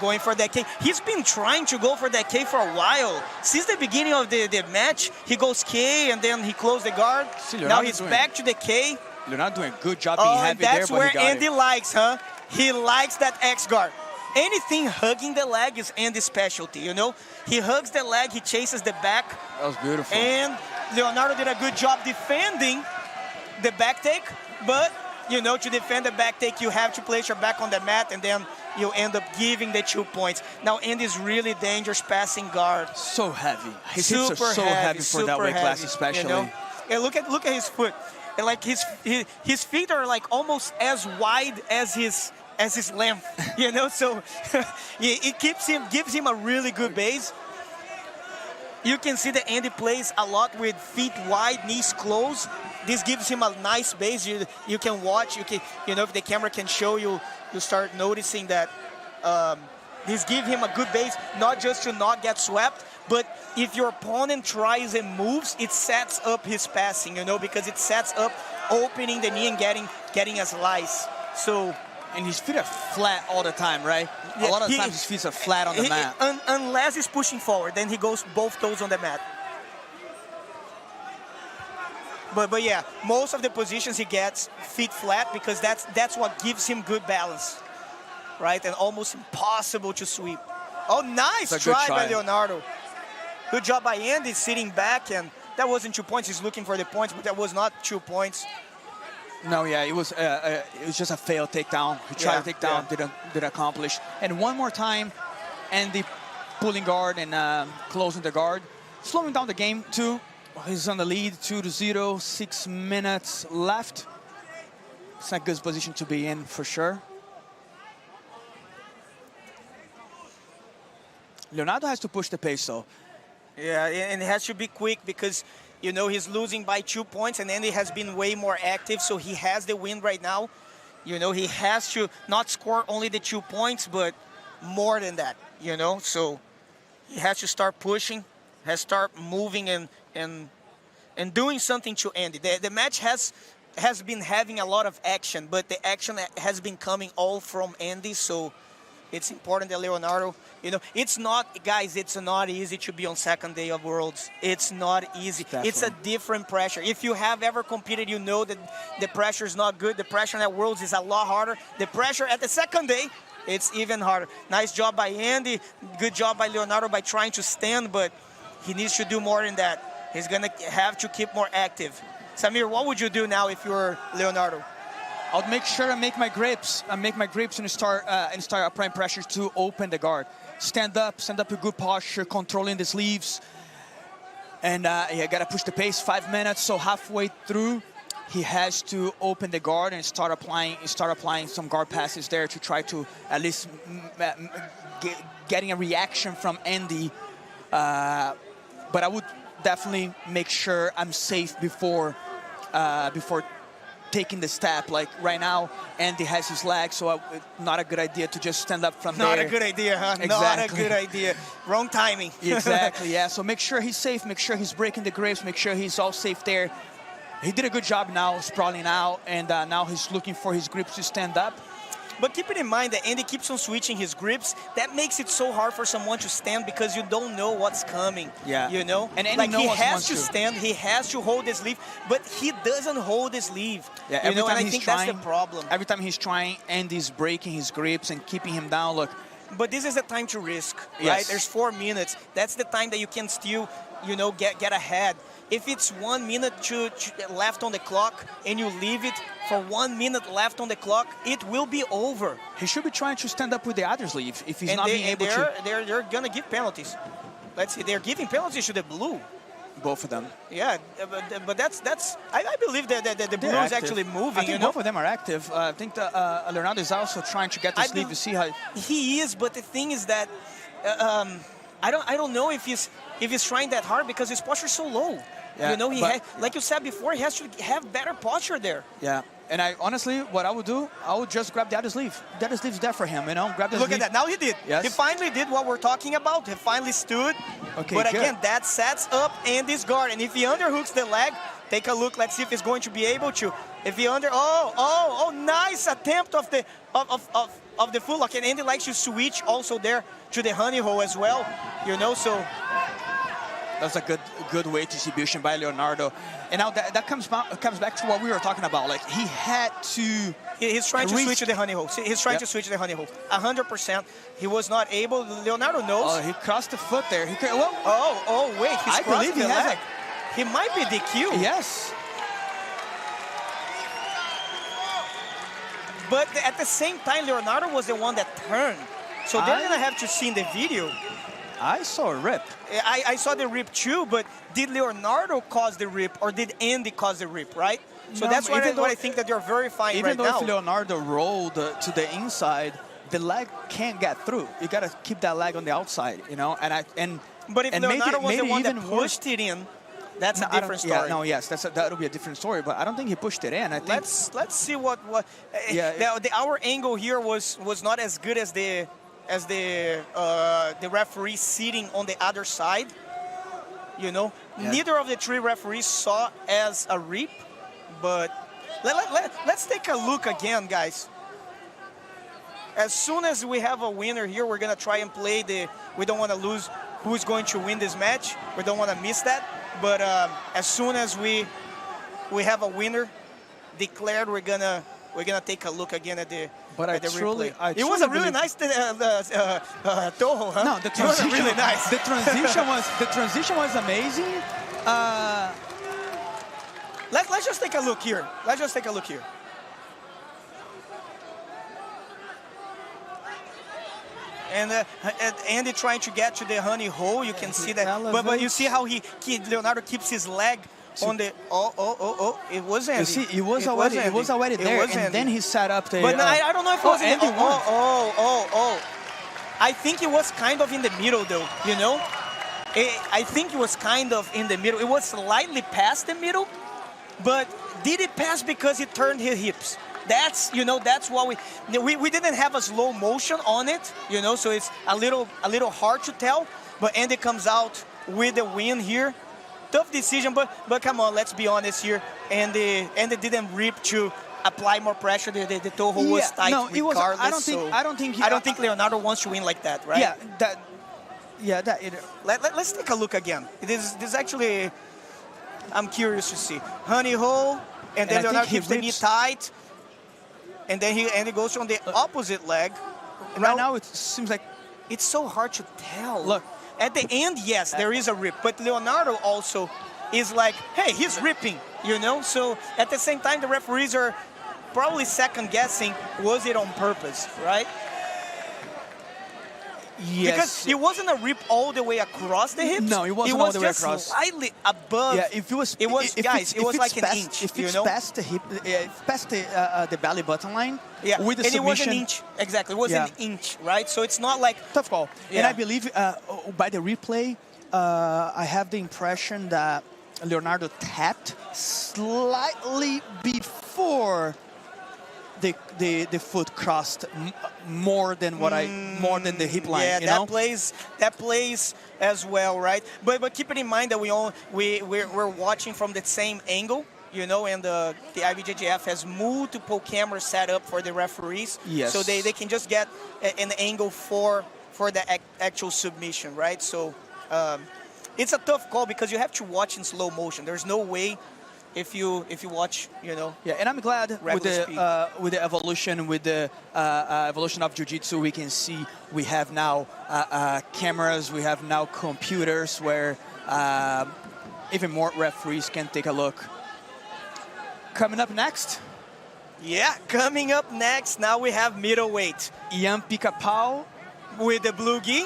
Going for that K. He's been trying to go for that K for a while. Since the beginning of the match, he goes K and then he closed the guard. Now he's back to the K. Leonardo doing a good job being heavy there, that's but where he got Andy it. likes, huh? He likes that X guard. Anything hugging the leg is Andy's specialty, He hugs the leg, he chases the back. That was beautiful. And Leonardo did a good job defending the back take, but to defend the back take, you have to place your back on the mat, and then you end up giving the 2 points. Now, Andy's really dangerous passing guard. So heavy. His hips are so heavy for that weight class, especially. And look at his foot. And like his feet are like almost as wide as his length. So it gives him a really good base. You can see that Andy plays a lot with feet wide, knees closed. This gives him a nice base. You can watch. You can, if the camera can show you, you start noticing that this gives him a good base, not just to not get swept, but if your opponent tries and moves, it sets up his passing, because it sets up opening the knee and getting a slice. So. And his feet are flat all the time, right? Yeah, a lot of times his feet are flat on the mat. Unless he's pushing forward, then he goes both toes on the mat. But yeah, most of the positions he gets feet flat because that's what gives him good balance, right? And almost impossible to sweep. Oh, nice try by Leonardo. Good job by Andy sitting back, and that wasn't 2 points. He's looking for the points, but that was not 2 points. No, yeah, it was just a failed takedown. He tried to take down, didn't accomplish. And one more time, Andy pulling guard and closing the guard, slowing down the game too. He's on the lead, 2-0, 6 minutes left. It's not a good position to be in for sure. Leonardo has to push the pace though. Yeah, and it has to be quick because, you know, he's losing by 2 points and Andy has been way more active, so he has the win right now. You know, he has to not score only the 2 points, but more than that, you know? So he has to start pushing, has to start moving and doing something to Andy. The match has been having a lot of action, but the action has been coming all from Andy, so it's important that Leonardo, you know, it's not, guys, it's not easy to be on second day of Worlds. It's not easy. Definitely. It's a different pressure. If you have ever competed, you know that the pressure is not good. The pressure at Worlds is a lot harder. The pressure at the second day, it's even harder. Nice job by Andy. Good job by Leonardo by trying to stand, but he needs to do more than that. He's going to have to keep more active. Samir, what would you do now if you were Leonardo? I would make sure I make my grips. And start applying pressure to open the guard. Stand up with good posture, controlling the sleeves. And you gotta push the pace, 5 minutes. So halfway through, he has to open the guard and start applying some guard passes there to try to at least getting a reaction from Andy. But I would definitely make sure I'm safe before taking the step. Like right now, Andy has his leg, so not a good idea to just stand up from there. Not a good idea, huh? Exactly. Not a good idea. Wrong timing. Exactly, yeah. So make sure he's safe, make sure he's breaking the grips, make sure he's all safe there. He did a good job now, sprawling out, and now he's looking for his grips to stand up. But keep it in mind that Andy keeps on switching his grips. That makes it so hard for someone to stand because you don't know what's coming. Yeah. You know? And Andy like knows he what has to wants to. stand, he has to hold his sleeve, but he doesn't hold his sleeve. Yeah, you every know, time and I he's think trying, that's the problem. Every time he's trying, Andy's breaking his grips and keeping him down. Look. But this is the time to risk, right? Yes. There's 4 minutes. That's the time that you can still, you know, get ahead. If it's 1 minute left on the clock and you leave it for 1 minute left on the clock, it will be over. He should be trying to stand up with the other sleeve if he's And not being able to. They're going to give penalties. Let's see, they're giving penalties to the blue. Both of them. Yeah, but that's I believe that the blue is actually moving. I think you know? both of them are active. I think that Leonardo is also trying to get the sleeve to see how. He is, but the thing is that I don't know if he's trying that hard because his posture is so low. Yeah, you know, like you said before, he has to have better posture there. Yeah, and I honestly, what I would do, I would just grab the other sleeve. The other sleeve's there for him, you know. Grab the Look sleeve. at that. Now he did. Yes. He finally did what we're talking about. He finally stood. Okay, but good. again, that sets up Andy's guard. And if he underhooks the leg, take a look. Let's see if he's going to be able to. If he nice attempt of the foot lock. And Andy likes to switch also there to the honey hole as well. You know, so. That's a good weight distribution by Leonardo. And now that comes back to what we were talking about. Like, he had to... He's trying to switch to the honey hole. He's trying to switch to the honey hole. 100%. He was not able. Leonardo knows. Oh, he crossed the foot there. Wait. He's I believe he has leg. He might be DQ. Yes. But at the same time, Leonardo was the one that turned. So they're going to have to see in the video. I saw a rip. I saw the rip too, but did Leonardo cause the rip or did Andy cause the rip, right? So No, that's what even I think that they're verifying right now. Even though if Leonardo rolled to the inside, the leg can't get through. You got to keep that leg on the outside, you know. But if Leonardo was the one that even pushed it in, that's a different story. Yeah, no, yes, that'll be a different story. But I don't think he pushed it in. I think. Let's see what. Yeah. Our angle here was not as good as the referee sitting on the other side. You know, neither of the 3 referees saw as a rip, but let's take a look again, guys. As soon as we have a winner here, we're gonna try and play we don't want to lose who's going to win this match. We don't want to miss that. But as soon as we have a winner declared, we're gonna take a look again at the. But at the replay. It was a really nice toho, huh? No, the transition was really nice. The transition was amazing. Let's just take a look here. And Andy trying to get to the honey hole. You can see that. But you see how Leonardo keeps his leg on the. Oh! It was Andy. You see, it was already there, and then he set up the. But I don't know if it was Andy. I think it was kind of in the middle, though. You know, I think it was kind of in the middle. It was slightly past the middle, but did it pass because he turned his hips? That's what we didn't have a slow motion on it, so it's a little hard to tell. But Andy comes out with the win here. Tough decision, but come on, let's be honest here. Andy didn't rip to apply more pressure. The toe hold was tight regardless. I don't think Leonardo wants to win like that, right? Let's take a look again. This actually, I'm curious to see. Honey hole, and then Leonardo keeps the knee tight. And then Andy goes on the opposite leg. Right now, it seems like it's so hard to tell. Look, at the end, yes, there is a rip, but Leonardo also is like, hey, he's ripping, So at the same time, the referees are probably second guessing, was it on purpose, right? Yes. Because it wasn't a rip all the way across the hips. No, it wasn't all the way across. It was just slightly above. Yeah, it was like an inch. If it's past the hip, past the belly button line, with the submission. It was an inch. Exactly, it was an inch, right? So it's not like tough call. Yeah. And I believe by the replay, I have the impression that Leonardo tapped slightly before the foot crossed more than the hip line. Yeah, that plays as well, right? But keep it in mind that we're watching from the same angle, and the IBJJF has multiple cameras set up for the referees, so they can just get an angle for the actual submission, right? So it's a tough call because you have to watch in slow motion. There's no way. If you watch, Yeah, and I'm glad with the evolution, of Jiu-Jitsu, we can see we have now cameras, we have now computers where even more referees can take a look. Coming up next. Yeah, coming up next, now we have middleweight. Ian Pica-Pau with the blue gi.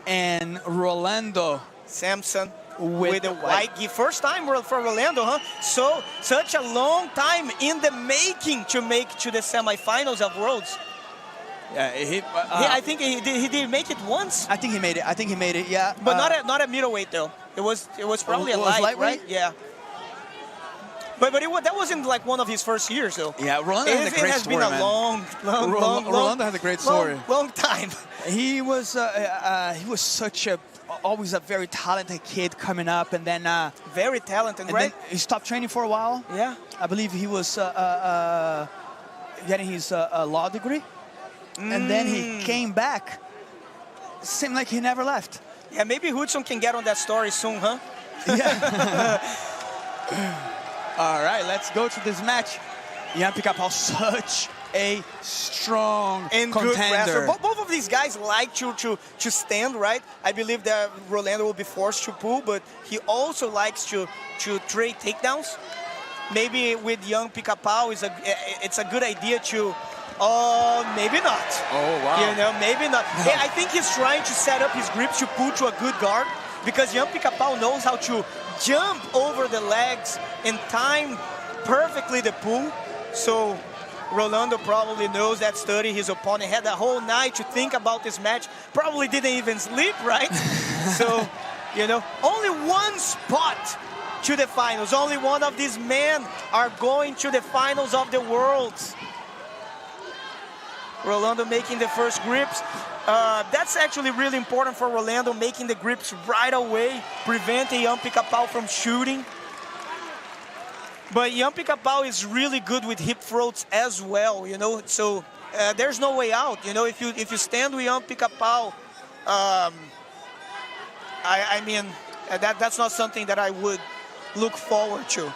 And Rolando Sampson with the white gi. First time for Rolando, huh? So, such a long time in the making to make to the semifinals of Worlds. Yeah, I think he did make it once. I think he made it, yeah. But not at middleweight, though. It was probably a light, right? Yeah. But that wasn't like one of his first years, though. Yeah, Rolando has a great story, It has been a long, Rolando has a great story. Long time. He was always a very talented kid coming up, and then very talented, and right? Then he stopped training for a while. Yeah, I believe he was getting his law degree, and then he came back. Seemed like he never left. Yeah, maybe Hudson can get on that story soon, huh? Yeah. All right, let's go to this match. Ian Pica-Pau, such a strong and contender. Good both of these guys like to stand, right? I believe that Rolando will be forced to pull, but he also likes to trade takedowns. Maybe with young Pica-Pau, it's a good idea to, maybe not. Oh, wow. Maybe not. No. I think he's trying to set up his grips to pull to a good guard, because young Pica-Pau knows how to jump over the legs and time perfectly the pull. So Rolando probably knows that study. His opponent had the whole night to think about this match. Probably didn't even sleep, right? So, only one spot to the finals. Only one of these men are going to the finals of the Worlds. Rolando making the first grips. That's actually really important for Rolando, making the grips right away, preventing Ian Pica-Pau from shooting. But Ian Pica-Pau is really good with hip throats as well, So there's no way out, If you stand with Ian Pica-Pau, I mean, that's not something that I would look forward to.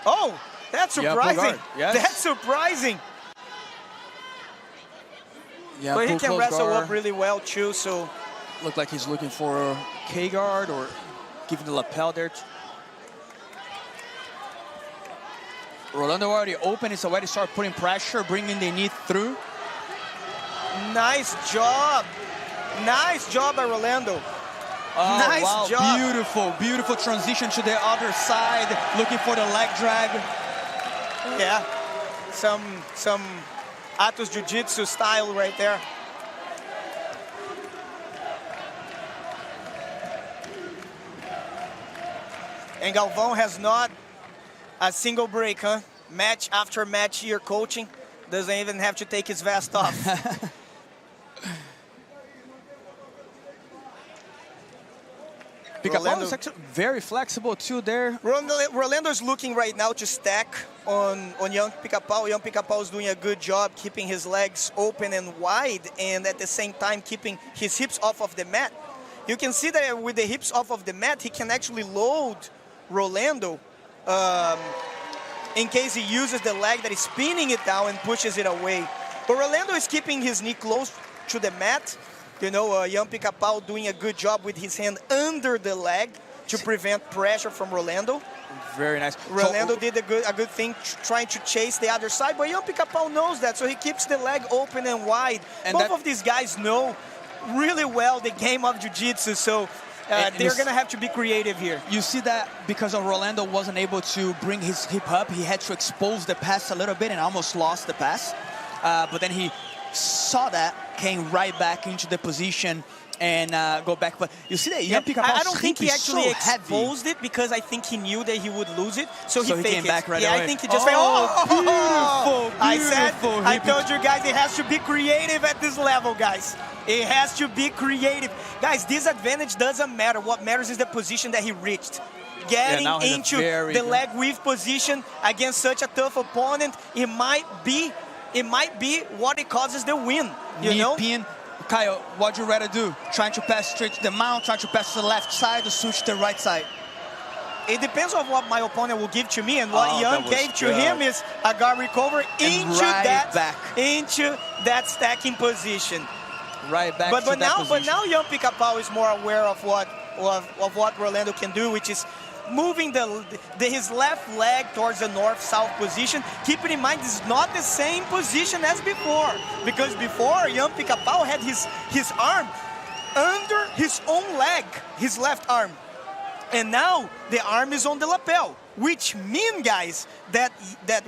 Oh, that's surprising. Yes. That's surprising. Yeah, but he can wrestle guard. up really well too, so. Looked like he's looking for a K-guard or giving the lapel there. Rolando already open. He's already started putting pressure, bringing the knee through. Nice job. Nice job by Rolando. Oh, Nice wow. job. Beautiful, beautiful transition to the other side, looking for the leg drag. Yeah, some Atos Jiu-Jitsu style right there. And Galvão has not a single break, huh? Match after match here coaching. Doesn't even have to take his vest off. Pica-Pau is actually very flexible too there. Rolando's looking right now to stack on young Pica-Pau. Young Pica-Pau is doing a good job keeping his legs open and wide, and at the same time keeping his hips off of the mat. You can see that with the hips off of the mat, he can actually load Rolando in case he uses the leg that is spinning it down and pushes it away. But Rolando is keeping his knee close to the mat. You know, young Pica-Pau doing a good job with his hand under the leg to prevent pressure from Rolando. Very nice. Rolando did a good thing trying to chase the other side, but young Pica-Pau knows that, so he keeps the leg open and wide. And both of these guys know really well the game of Jiu-Jitsu, so they're going to have to be creative here. You see that because of Rolando wasn't able to bring his hip up, he had to expose the pass a little bit and almost lost the pass. But then he saw that, came right back into the position and go back. But you see that young Pica-Pau, I don't think he actually exposed it because I think he knew that he would lose it, so he faked came back right away. away. I think he just beautiful. I told you guys, it has to be creative at this level, guys. It has to be creative. Guys, this advantage doesn't matter. What matters is the position that he reached. Getting into the leg weave position against such a tough opponent, it might be what it causes the win. You know? Pin. Kyle, what you rather do? Trying to pass straight to the mount, trying to pass to the left side, or switch to the right side? It depends on what my opponent will give to me, and what Young gave to him is a guard recovery into that stacking position. Right back but now Young Pica-Pau is more aware of what Rolando can do, which is moving his left leg towards the north-south position. Keeping in mind, this is not the same position as before, because before Young Pica-Pau had his arm under his own leg, his left arm, and now the arm is on the lapel, which means, guys, that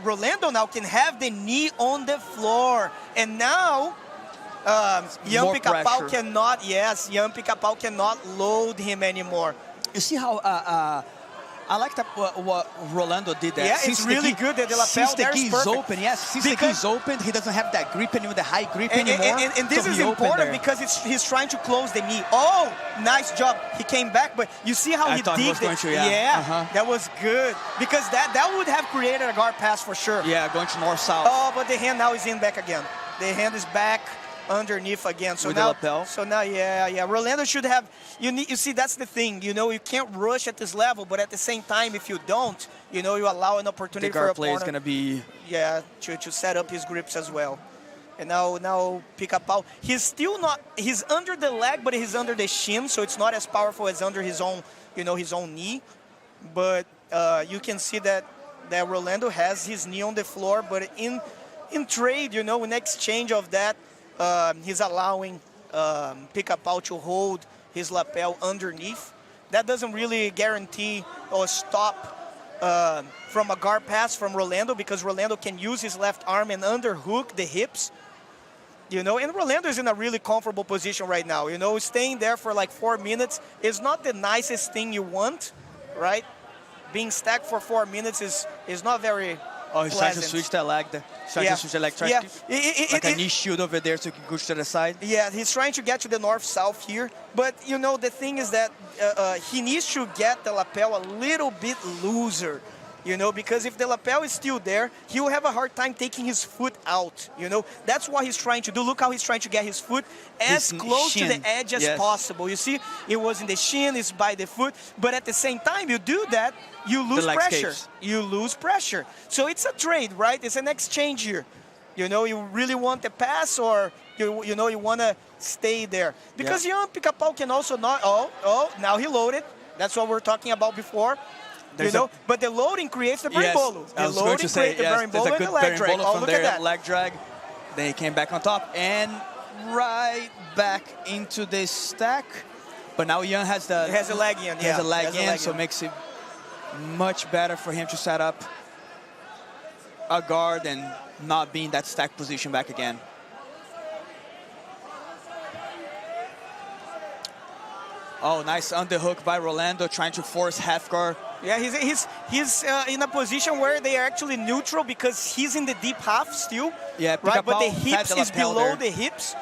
Rolando now can have the knee on the floor, and now Young Pica-Pau cannot, Young Pica-Pau cannot load him anymore. You see how I like that what Rolando did there. Yeah, it's really good that the lapel there is perfect. Open, yes. Since the key is open, he doesn't have that grip anymore, the high grip anymore. And this is important because he's trying to close the knee. Oh, nice job. He came back, but you see how he digged it. That was good. Because that would have created a guard pass for sure. Yeah, going to north-south. Oh, but the hand now is in back again. The hand is back underneath again. So with now, the lapel. So now, Rolando should have. You see, that's the thing. You know, you can't rush at this level, but at the same time, if you don't, you know, you allow an opportunity for your opponent. The guard play is gonna be to set up his grips as well. And now Pica-Pau, he's still not. He's under the leg, but he's under the shin, so it's not as powerful as under his own, his own knee. But you can see that Rolando has his knee on the floor, but in trade, in exchange of that. He's allowing Pica-Pau to hold his lapel underneath. That doesn't really guarantee or stop from a guard pass from Rolando, because Rolando can use his left arm and underhook the hips. And Rolando is in a really comfortable position right now. Staying there for like 4 minutes is not the nicest thing you want, right? Being stacked for 4 minutes is not very he's trying to switch that leg. Trying to switch the leg. Like a knee shield over there so he can push to the side. Yeah, he's trying to get to the north-south here. But, the thing is that he needs to get the lapel a little bit looser. Because if the lapel is still there, he will have a hard time taking his foot out. That's what he's trying to do. Look how he's trying to get his foot as close to the edge as possible. You see, it was in the shin, it's by the foot. But at the same time, you do that, you lose pressure. You lose pressure. So it's a trade, right? It's an exchange here. You really want the pass, or you want to stay there. Because young Pica-Pau can also not. Now he loaded. That's what we were talking about before. But the loading creates the berimbolo. The loading creates the berimbolo and the leg drag. Oh, look at that. Leg drag. Then he came back on top. And right back into this stack. But now Yan has the... He has a leg in, yeah. Has a leg in, so it makes it much better for him to set up a guard and not be in that stack position back again. Oh, nice underhook by Rolando, trying to force half guard. Yeah, he's in a position where they are actually neutral because he's in the deep half still. Yeah, right, but the hips is below the hips.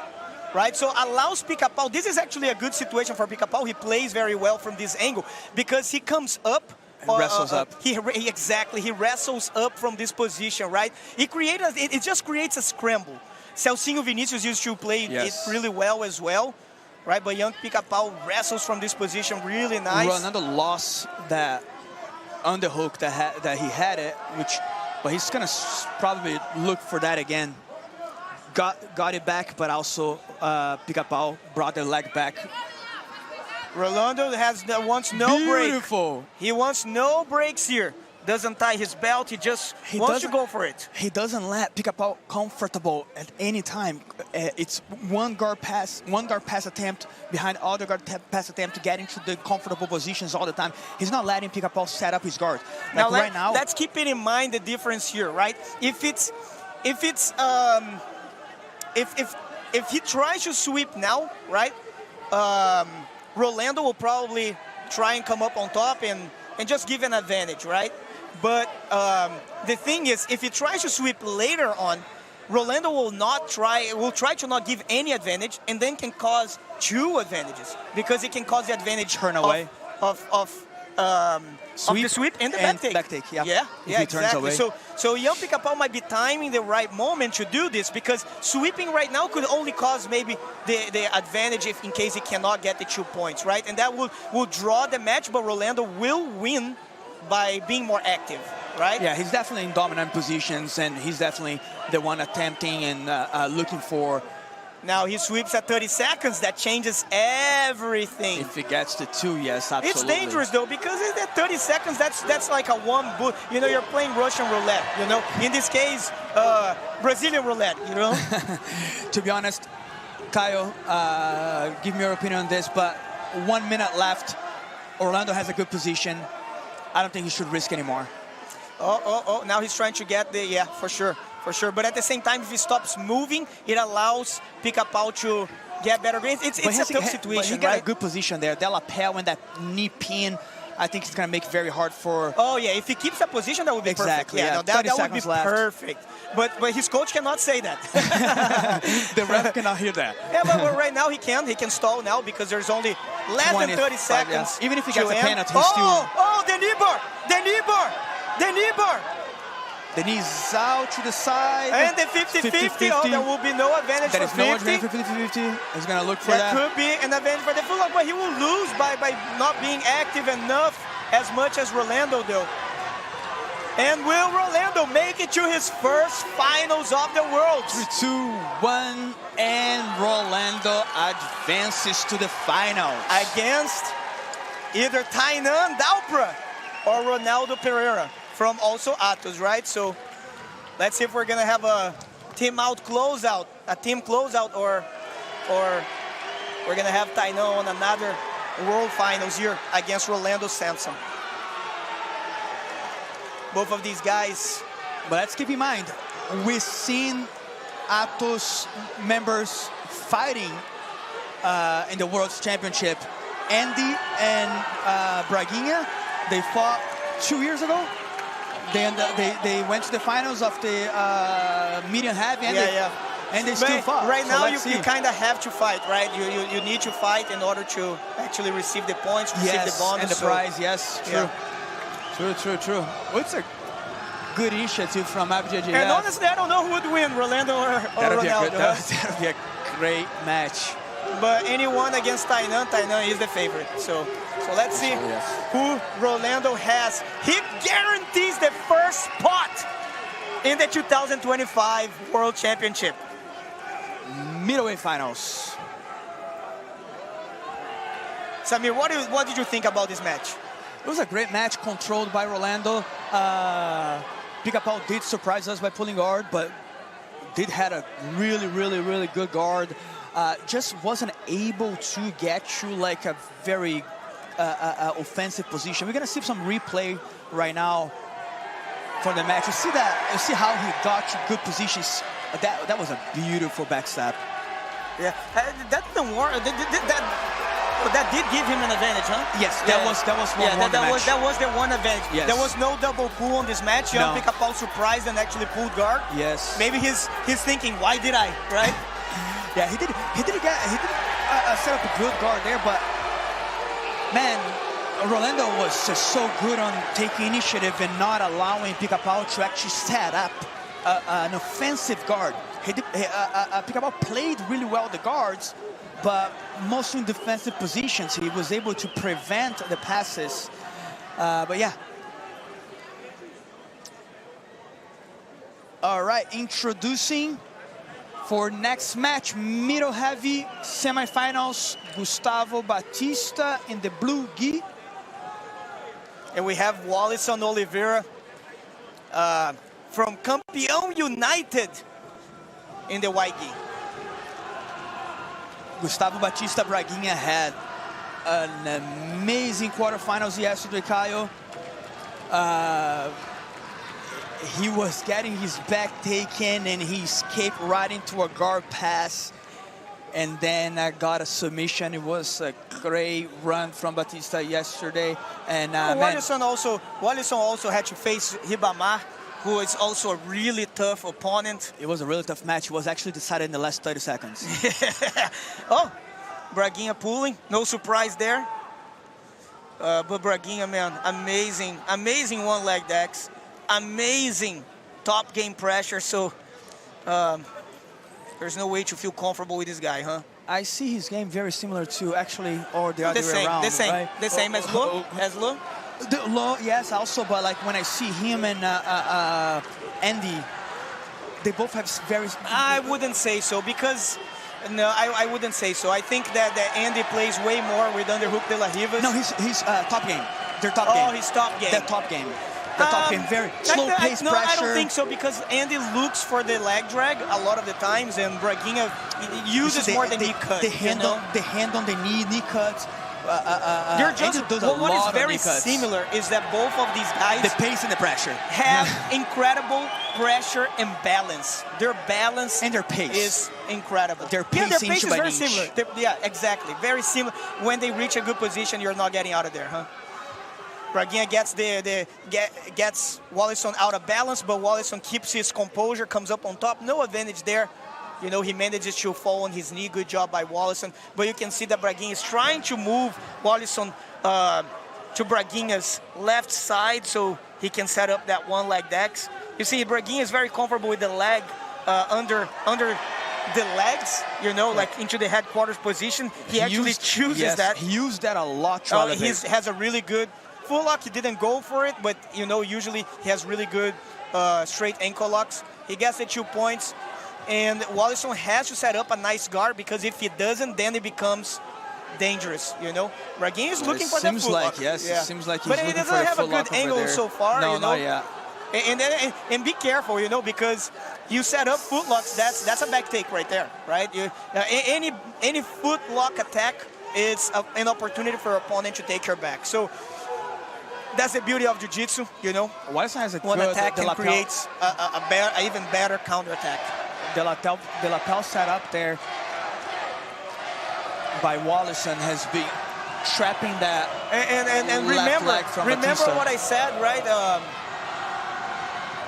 Right, so allows Pica-Pau. This is actually a good situation for Pica-Pau. He plays very well from this angle because he comes up. Wrestles up. Exactly, he wrestles up from this position, right? It just creates a scramble. Celcinho Vinicius used to play it really well as well, right? But young Pica-Pau wrestles from this position really nice. Ronaldo lost that underhook that he had it, but he's gonna probably look for that again. Got it back, but also Pica-Pau brought the leg back. Rolando wants no break. Beautiful. He wants no breaks here. Doesn't tie his belt. He just wants to go for it. He doesn't let Pica-Pau comfortable at any time. It's one guard pass attempt behind other guard pass attempt to get into the comfortable positions all the time. He's not letting Pica-Pau set up his guard. Like right now. Let's keep it in mind the difference here, right? If he tries to sweep now, right? Rolando will probably try and come up on top and just give an advantage, right? But the thing is, if he tries to sweep later on, Rolando will try to not give any advantage, and then can cause 2 advantages because it can cause the advantage turn away of the sweep and the back take. Yeah, exactly. So young Pica-Pau might be timing the right moment to do this because sweeping right now could only cause maybe the advantage in case he cannot get the 2 points, right? And that will draw the match, but Rolando will win by being more active, right? Yeah, he's definitely in dominant positions, and he's definitely the one attempting and looking for. Now he sweeps at 30 seconds. That changes everything. If he gets to 2, yes, absolutely. It's dangerous though because at 30 seconds, that's like a one boot. You know, you're playing Russian roulette. You know, in this case, Brazilian roulette. You know. To be honest, Kyle, give me your opinion on this. But 1 minute left. Orlando has a good position. I don't think he should risk anymore. Oh! Now he's trying to get the for sure. But at the same time, if he stops moving, it allows Pica-Pau to get better grades. It's a tough situation, but he got a good position there. The lapel and that knee pin, I think it's going to make it very hard for... Oh, yeah. If he keeps that position, that would be perfect. Yeah, no, that would be perfect. But his coach cannot say that. The ref cannot hear that. Yeah, but right now he can. He can stall now because there's only less than 30 seconds. Yeah. Even if he gets a penalty, he's still... Oh, the knee bar! The knee bar! The knees out to the side. And the 50-50. Oh, there will be no advantage for 50. There is no advantage for 50-50. He's going to look for that. There could be an advantage for the full lock, but he will lose by not being active enough as much as Rolando, though. And will Rolando make it to his first finals of the world? 3, 2, 1, and Rolando advances to the finals. Against either Tainan Dalpra or Ronaldo Pereira. From also Atos, right? So let's see if we're gonna have a team closeout, or we're gonna have Tainan on another World Finals here against Rolando Samson. Both of these guys. But let's keep in mind, we've seen Atos members fighting in the World Championship. Andy and Braguinha, they fought 2 years ago. They went to the finals of the medium heavy, and they still fought. Right now, you kind of have to fight, right? You need to fight in order to actually receive the points, receive the bonus. And the prize, yes, true. Yeah. True. Well, it's a good initiative from IBJJF. And honestly, I don't know who would win, Rolando or Ronaldo. That'll be a great match. But anyone against Tainan is the favorite. So let's see who Rolando has. He guarantees the first spot in the 2025 World Championship. Middleweight finals. Samir, what did you think about this match? It was a great match controlled by Rolando. Pica-Pau did surprise us by pulling guard, but did had a really good guard. just wasn't able to get to like a very offensive position. We're gonna see some replay right now for the match. You see that? You see how he got to good positions. That was a beautiful backstab. Yeah, that didn't work. That did give him an advantage, huh? Yes, that was one more match. That was their one advantage. Yes. There was no double pull on this match. No. Pick-up-out surprised and actually pulled guard. Yes. Maybe he's thinking, why did I, right? Yeah, he did set up a good guard there, but man, Rolando was just so good on taking initiative and not allowing Pick-up-out to actually set up an offensive guard. Pick-up-out played really well the guards, but mostly in defensive positions. He was able to prevent the passes. But yeah. All right, introducing for next match, middle heavy semifinals, Gustavo Batista in the blue gi. And we have Wallison Oliveira from Campeão United in the white gi. Gustavo Batista Braguinha had an amazing quarterfinals yesterday, Caio. He was getting his back taken and he escaped right into a guard pass and then got a submission. It was a great run from Batista yesterday. And Wallison also had to face Ribamar, who is also a really tough opponent. It was a really tough match. It was actually decided in the last 30 seconds. Oh, Braguinha pulling. No surprise there. But Braguinha, man, amazing one-leg decks. Amazing top game pressure. So there's no way to feel comfortable with this guy, huh? I see his game very similar to actually, or the other way around. The same as Lo. The Lo, yes, also, but like when I see him and Andy, they both have very... I wouldn't say so because, no, I wouldn't say so. I think that Andy plays way more with underhook de la Rivas. No, he's top game. Their top game. Oh, his top game. Their top game. The top game, very slow pace pressure. I don't think so because Andy looks for the leg drag a lot of the times and Braguinha uses more the knee cut. The hand on the knee cuts. They're just, what is very similar is that both of these guys, the pace and the pressure, have incredible pressure and balance. Their balance and their pace is incredible. Their pace is very similar. Yeah, exactly, very similar. When they reach a good position, you're not getting out of there, huh? Braguinha gets Wallison out of balance, but Wallison keeps his composure, comes up on top. No advantage there. You know, he manages to fall on his knee. Good job by Wallison. But you can see that Braguinha is trying to move Wallison to Braguinha's left side so he can set up that one-leg dex. You see, Braguinha is very comfortable with the leg under the legs, you know, like into the headquarters position. He actually chooses that. He used that a lot. He has a really good full lock. He didn't go for it, but, you know, usually he has really good straight ankle locks. He gets the 2 points. And Wallison has to set up a nice guard because if he doesn't, then it becomes dangerous, you know? Braguinha is looking for that foot lock. Yes, yeah. It seems like he's but looking he doesn't have a good angle so far, no, you know? Not yet. And be careful, you know, because you set up foot locks, that's a back take right there, right? Any foot lock attack is an opportunity for your opponent to take your back. So that's the beauty of jiu-jitsu, you know? Wallison has a one good attack and creates a even better counterattack. The lapel set up there by Wallison has been trapping that. And remember what I said, right?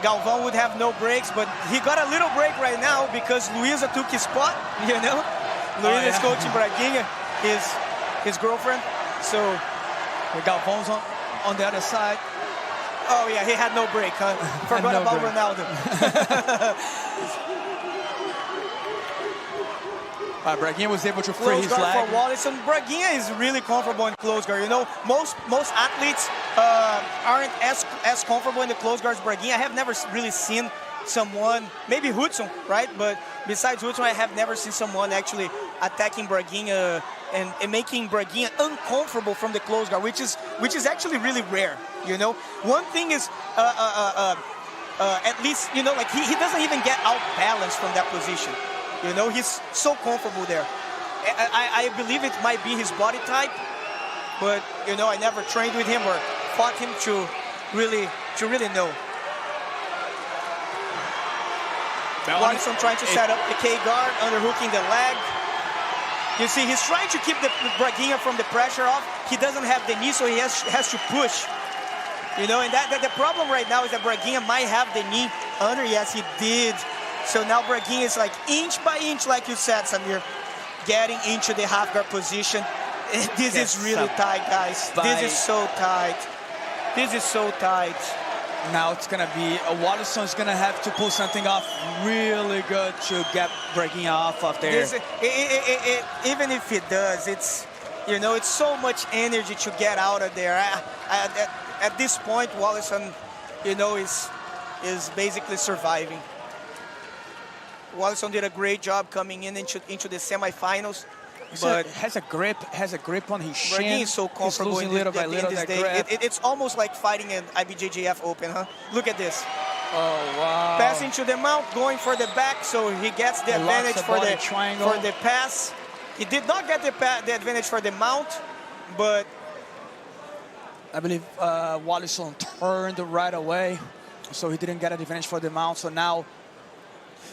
Galvão would have no breaks, but he got a little break right now because Luisa took his spot, you know? Luisa is coaching Braguinha, his girlfriend. So Galvão's on the other side. Oh yeah, he had no break, huh? Forgot no about break. Ronaldo. Braguinha was able to free his leg. For Wallison. Braguinha is really comfortable in close guard. You know, most athletes aren't as comfortable in the close guards. Braguinha, I have never really seen someone, maybe Hudson, right? But besides Hudson, I have never seen someone actually attacking Braguinha and making Braguinha uncomfortable from the close guard, which is actually really rare. You know, one thing is at least, you know, like he doesn't even get out balanced from that position. You know, he's so comfortable there. I believe it might be his body type, but you know, I never trained with him or fought him to really know. Watson trying to set up the K-guard, underhooking the leg. You see, he's trying to keep the Braguinha from the pressure off. He doesn't have the knee, so he has to push. You know, and the problem right now is that Braguinha might have the knee under. Yes, he did. So now Braguinha is like inch by inch, like you said, Samir, getting into the half guard position. This is really tight, guys. This is so tight. This is so tight. Now it's going to be, Wallace's going to have to pull something off really good to get Braguinha off of there. Even if it does, it's, you know, it's so much energy to get out of there. At this point, Wallace, you know, is basically surviving. Wallace did a great job coming into the semifinals. But has a grip on his shin. Braguinha is so comfortable He's losing little by little that grip. It's almost like fighting an IBJJF Open, huh? Look at this. Oh wow! Passing to the mount, going for the back, so he gets the advantage for the pass. He did not get the advantage for the mount, but I believe Wallace turned right away, so he didn't get an advantage for the mount. So now.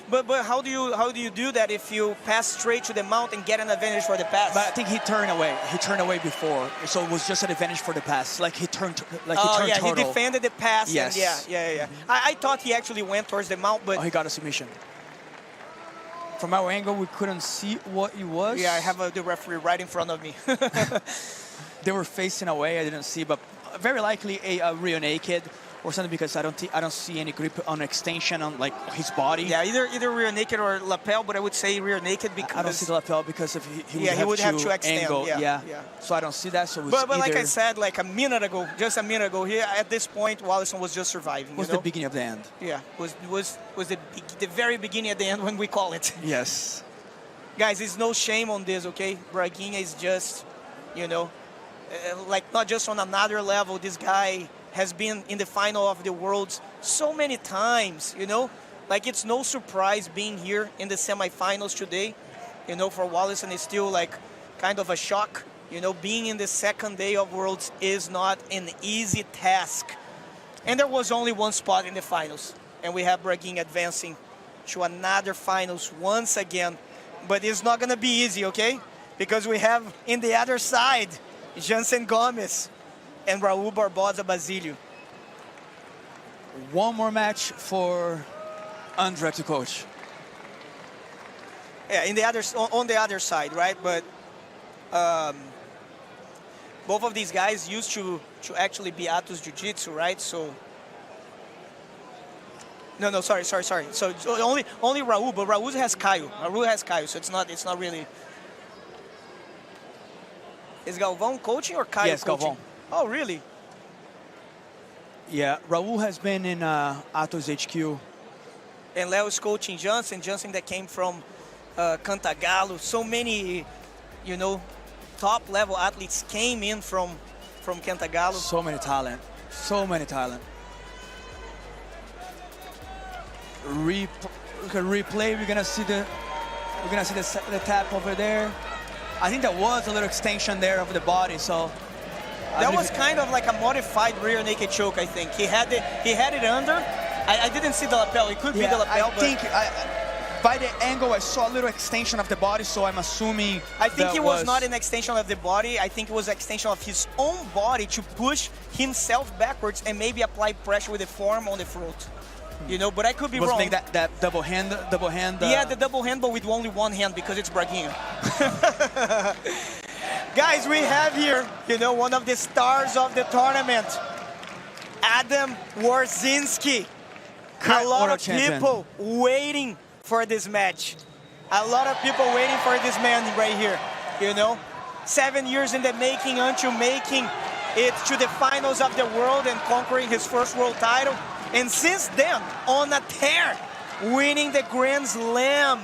But how do you do that if you pass straight to the mount and get an advantage for the pass? But I think he turned away. He turned away before, so it was just an advantage for the pass. Like he turned. Oh yeah, total. He defended the pass. Yes. And yeah. I thought he actually went towards the mount, but he got a submission. From our angle, we couldn't see what it was. Yeah, I have the referee right in front of me. They were facing away. I didn't see, but very likely a rear naked. Or something, because I don't see any grip on extension on like his body. Yeah, either rear naked or lapel, but I would say rear naked because I don't see the lapel because if he would have to extend. Angle. Yeah. So I don't see that. So it was but like I said, like just a minute ago here, at this point, Wallace was just surviving. It was the beginning of the end. Yeah, was the very beginning of the end when we call it. Yes. Guys, there's no shame on this, okay? Braguinha is just, you know, like not just on another level. This guy has been in the final of the Worlds so many times, you know? Like, it's no surprise being here in the semifinals today, you know, for Wallace, and it's still, like, kind of a shock. You know, being in the second day of Worlds is not an easy task. And there was only one spot in the finals, and we have Braguinha advancing to another finals once again. But it's not going to be easy, okay? Because we have, in the other side, Jansen Gomes and Raul Barbosa Basilio. One more match for Andre to coach. Yeah, on the other side, right? But both of these guys used to actually be Atos Jiu-Jitsu, right? So no, sorry. So only Raul, but Raul has Caio. So it's not really. Is Galvão coaching or Caio yes, coaching? Galvão. Oh, really? Yeah, Raul has been in Atos HQ. And Leo's coaching Jansen that came from Cantagalo. So many, you know, top-level athletes came in from Cantagalo. So many talent. Replay. We're gonna see the tap over there. I think that was a little extension there of the body. So that was kind of like a modified rear naked choke. I think he had it under. I didn't see the lapel. It could be the lapel. I think by the angle I saw a little extension of the body. So I'm assuming. I think it was not an extension of the body. I think it was an extension of his own body to push himself backwards and maybe apply pressure with the forearm on the throat. You know, but I could be wrong. Make that double hand. Yeah, the double hand, but with only one hand because it's Braguinha. Guys, we have here, you know, one of the stars of the tournament, Adam Warzinski. A lot of people waiting for this match. A lot of people waiting for this man right here, you know. 7 years in the making until making it to the finals of the world and conquering his first world title. And since then, on a tear, winning the Grand Slam,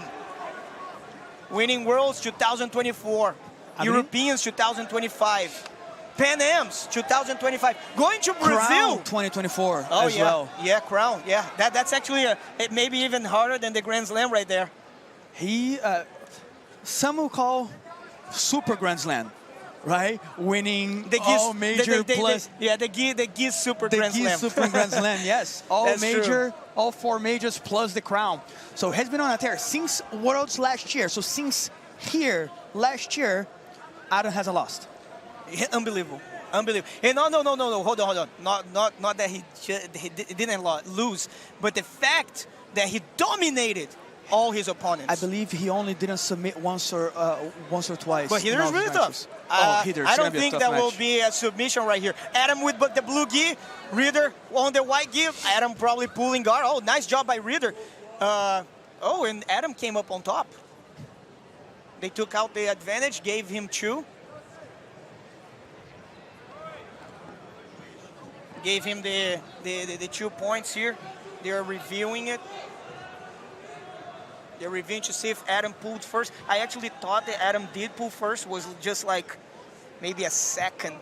winning Worlds 2024, Europeans 2025, Pan Ams 2025, going to Brazil. Crown 2024 as well. Yeah, Crown, yeah. That's actually maybe even harder than the Grand Slam right there. He, some will call super Grand Slam, right? Winning The all major plus... the GIS Super The Grand GIS Slam. Super Grand Slam, yes. All That's major, true. all 4 majors plus the crown. So has been on a tear since Worlds last year. So since here, last year, Adam hasn't lost. Unbelievable. Unbelievable. Hey, no. Hold on. Not that he didn't lose, but the fact that he dominated all his opponents. I believe he only didn't submit once or twice. But Hitter's really tough. Hitter's I gonna don't be a think tough that match. will be a submission right here. Adam with the blue gi, Ritter on the white gi. Adam probably pulling guard. Oh, nice job by Ritter. And Adam came up on top. They took out the advantage, gave him 2. Gave him the 2 points here. They're reviewing it. They're reviewing to see if Adam pulled first. I actually thought that Adam did pull first, was just like maybe a second,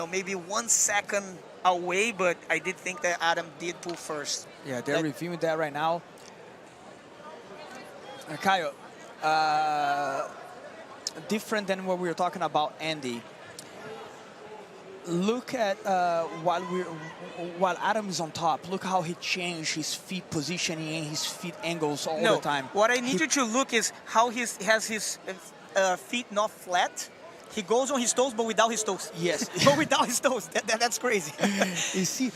maybe 1 second away, but I did think that Adam did pull first. Yeah, they're reviewing that right now. Caio, different than what we were talking about, Andy. Look at while Adam is on top. Look how he changed his feet positioning and his feet angles all the time. What I need you to look is how he has his feet not flat. He goes on his toes, but without his toes. Yes. But without his toes. That's crazy. You see, he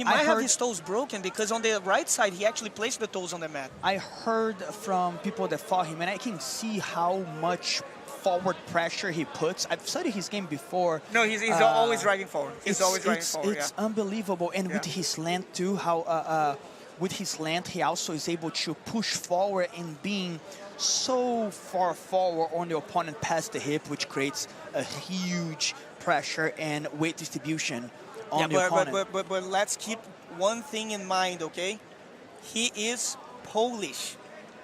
might have his toes broken because on the right side, he actually placed the toes on the mat. I heard from people that fought him, and I can see how much forward pressure he puts. I've studied his game before. No, he's always driving forward. He's always driving forward. It's unbelievable. And with his length too, how with his length he also is able to push forward and being so far forward on the opponent past the hip, which creates a huge pressure and weight distribution on the opponent. But let's keep one thing in mind, okay? He is Polish.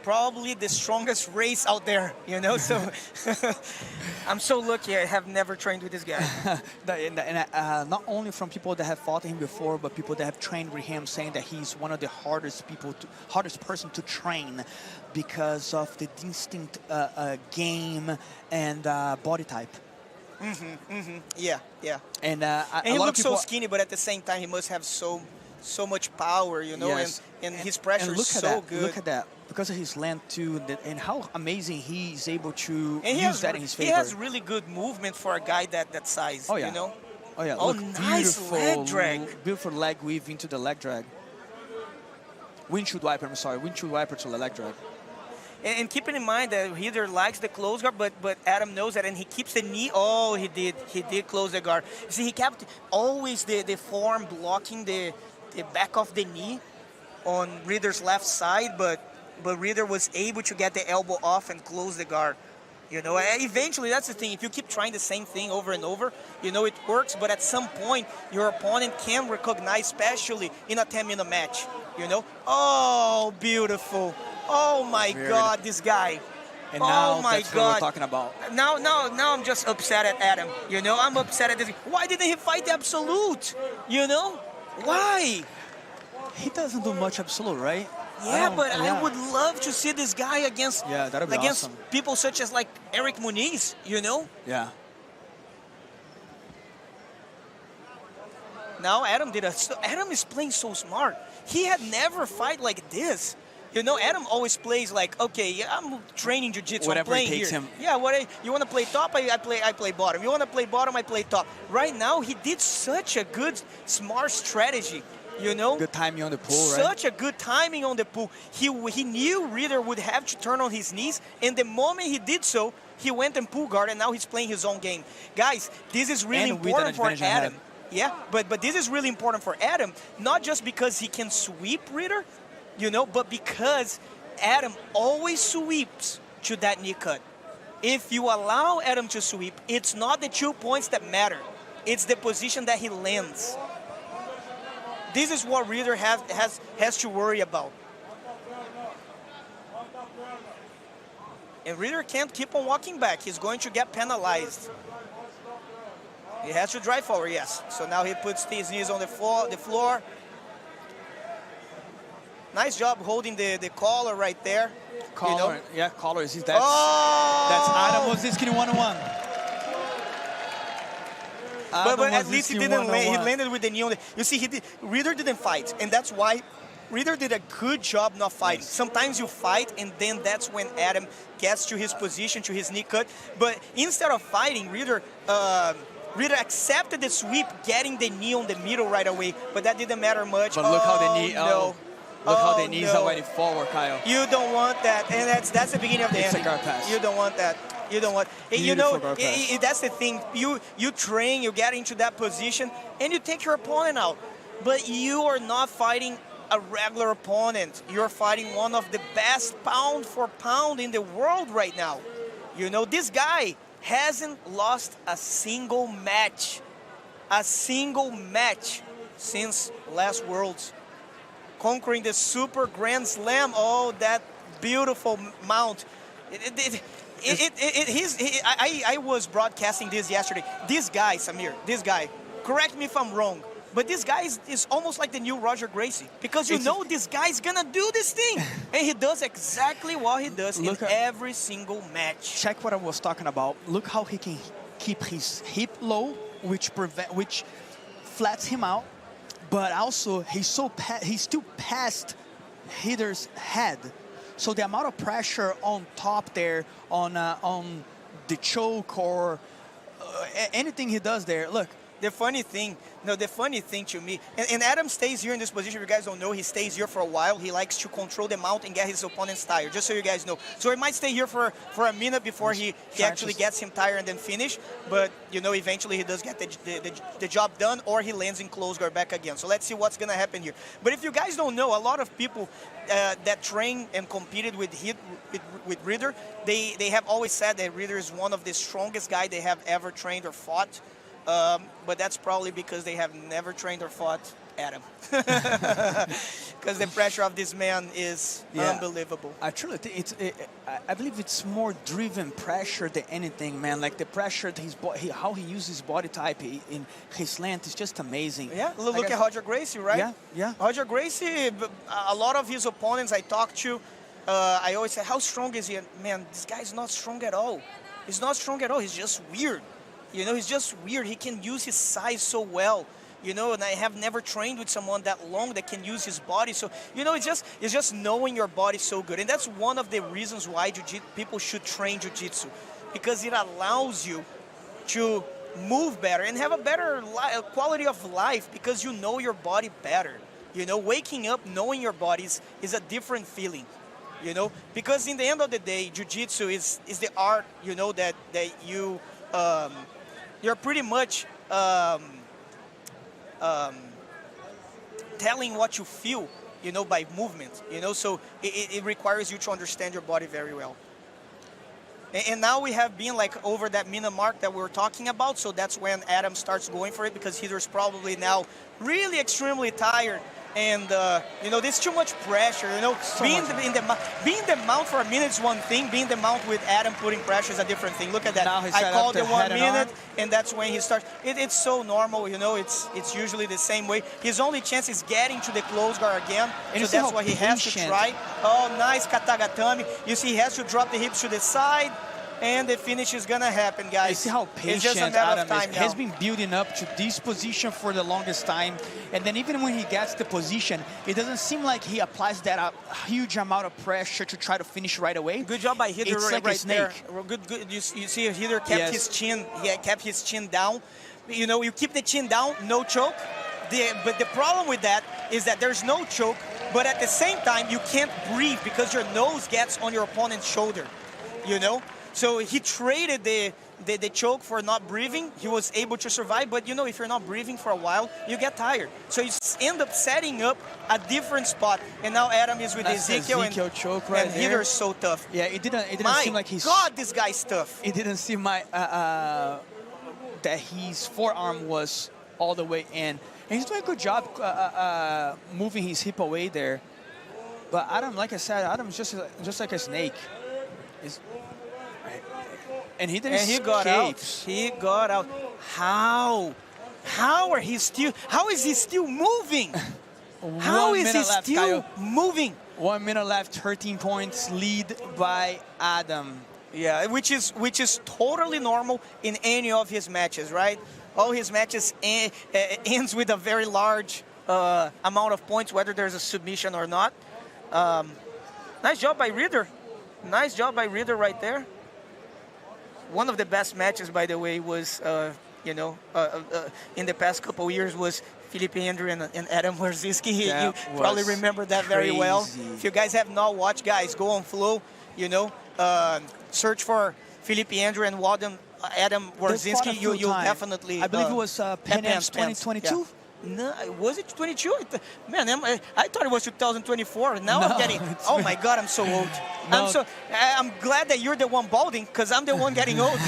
Probably the strongest race out there, so I'm so lucky I have never trained with this guy. Not only from people that have fought him before, but people that have trained with him, saying that he's one of the hardest person to train because of the distinct game and body type. Yeah. And he looks so skinny, but at the same time, he must have so much power, Yes. and his pressure is so good. Look at that. Because of his length too, and how amazing he's able to use that in his favor. He has really good movement for a guy that size, Oh yeah. Oh yeah. Oh, Look, nice leg drag. Beautiful leg weave into the leg drag. Windshield wiper to the leg drag. And keeping in mind that he either likes the close guard, but Adam knows that, and he keeps the knee. Oh, he did close the guard. You see, he kept always the forearm blocking the back of the knee on Ritter's left side, but Ritter was able to get the elbow off and close the guard. Eventually, that's the thing. If you keep trying the same thing over and over, it works. But at some point, your opponent can recognize, especially in a 10-minute match. Oh, beautiful. Oh, my God, this guy. And now that's what we're talking about. Now I'm just upset at Adam. I'm upset at this. Why didn't he fight the Absolute? Why? He doesn't do much Absolute, right? Yeah, but I would love to see this guy against that'd be awesome. People such as like Eric Muniz, Yeah. Now Adam Adam is playing so smart. He had never fight like this. Adam always plays like, okay, yeah, I'm training jiu-jitsu, I'm playing here. Him. Yeah, you want to play top, I play bottom. You want to play bottom, I play top. Right now, he did such a good, smart strategy. Good timing on the pull, right? Such a good timing on the pull. He knew Ritter would have to turn on his knees, and the moment he did so, he went and pull guard, and now he's playing his own game. Guys, this is really important for Adam. Yeah, but this is really important for Adam, not just because he can sweep Ritter, but because Adam always sweeps to that knee cut. If you allow Adam to sweep, it's not the 2 points that matter. It's the position that he lands. This is what Ritter has to worry about. And Ritter can't keep on walking back. He's going to get penalized. He has to drive forward, yes. So now he puts his knees on the floor. Nice job holding the collar right there. Collar, yeah, collars. That's Adam Mozinski 101. But at least he didn't land. He landed with the knee on the. You see, Ritter didn't fight, and that's why Ritter did a good job not fighting. Yes. Sometimes you fight, and then that's when Adam gets to his position, to his knee cut. But instead of fighting, Ritter accepted the sweep, getting the knee on the middle right away. But that didn't matter much. But look how the knee. No. Look how the knees are already forward, Kyle. You don't want that, and that's the beginning of the end. It's a guard pass. You don't want that. You don't want. You know, that's the thing. You train, you get into that position, and you take your opponent out. But you are not fighting a regular opponent. You're fighting one of the best pound for pound in the world right now. You know, this guy hasn't lost a single match since last Worlds. Conquering the Super Grand Slam. Oh, that beautiful mount. I was broadcasting this yesterday. This guy, Samir, correct me if I'm wrong, but this guy is almost like the new Roger Gracie, because you know this guy's gonna do this thing, and he does exactly what he does in every single match. Check what I was talking about. Look how he can keep his hip low, which flats him out. But also, he's still past Hitter's head. So the amount of pressure on top there, on the choke or anything he does there, look. The funny thing to me, and Adam stays here in this position. If you guys don't know, he stays here for a while. He likes to control the mount and get his opponents tired, just so you guys know. So he might stay here for a minute before he actually gets him tired and then finish. But, you know, eventually he does get the job done, or he lands in close guard back again. So let's see what's going to happen here. But if you guys don't know, a lot of people that train and competed with Ritter, they have always said that Ritter is one of the strongest guys they have ever trained or fought. But that's probably because they have never trained or fought Adam. Because the pressure of this man is unbelievable. I truly think I believe it's more driven pressure than anything, man. Like the pressure, how he uses his body type in his length is just amazing. Yeah, look at Roger Gracie, right? Yeah, yeah. Roger Gracie, a lot of his opponents I talked to, I always say, how strong is he? Man, this guy's not strong at all. He's not strong at all. He's just weird. You know, he's just weird. He can use his size so well, you know, and I have never trained with someone that long that can use his body. So, you know, it's just knowing your body so good. And that's one of the reasons why people should train jiu-jitsu, because it allows you to move better and have a better quality of life, because you know your body better. You know, waking up knowing your body is a different feeling, you know, because in the end of the day, jiu-jitsu is the art, you know, that you... you're pretty much telling what you feel, you know, by movement, you know, so it requires you to understand your body very well. And now we have been like over that minute mark that we were talking about, so that's when Adam starts going for it, because Hitter's probably now really extremely tired. And, you know, there's too much pressure, you know. Being the mount for a minute is one thing. Being the mount with Adam putting pressure is a different thing. Look at that. I called it 1 minute, and that's when he starts. It's so normal, you know. It's usually the same way. His only chance is getting to the close guard again, and so that's what he has to try. Oh, nice katagatame. You see, he has to drop the hips to the side, and the finish is going to happen, guys. You see how patient Adam is. He's been building up to this position for the longest time. And then even when he gets the position, it doesn't seem like he applies that huge amount of pressure to try to finish right away. Good job by Hitter like right there. Good. You see Hitter kept his chin. He kept his chin down. You know, you keep the chin down, no choke. But the problem with that is that there's no choke, but at the same time, you can't breathe because your nose gets on your opponent's shoulder, you know? So he traded the choke for not breathing. He was able to survive, but you know, if you're not breathing for a while, you get tired. So you end up setting up a different spot. And now Adam is with Ezekiel choke right and Hitter's so tough. Yeah, it didn't seem like he's... God, this guy's tough. It didn't seem like that his forearm was all the way in. And he's doing a good job moving his hip away there. But Adam, like I said, Adam's just like a snake. And he didn't escape. Got out. He got out. How? How is he still moving? How is he left, still Kyle. moving? 1 minute left, 13 points lead by Adam. Yeah, which is totally normal in any of his matches, right? All his matches ends with a very large amount of points, whether there's a submission or not. Nice job by Rieder. Nice job by Rieder right there. One of the best matches, by the way, was in the past couple of years was Felipe Andrew and Adam Warzinski. You probably remember that very well. If you guys have not watched, guys, go on Flow. Search for Felipe Andrew and Adam Warzinski. You'll definitely. I believe it was Pan Am's 2022. Yeah. No, was it 22? Man, I thought it was 2024. Now I'm getting. Oh my God, I'm so old. No. I'm glad that you're the one balding, because I'm the one getting old.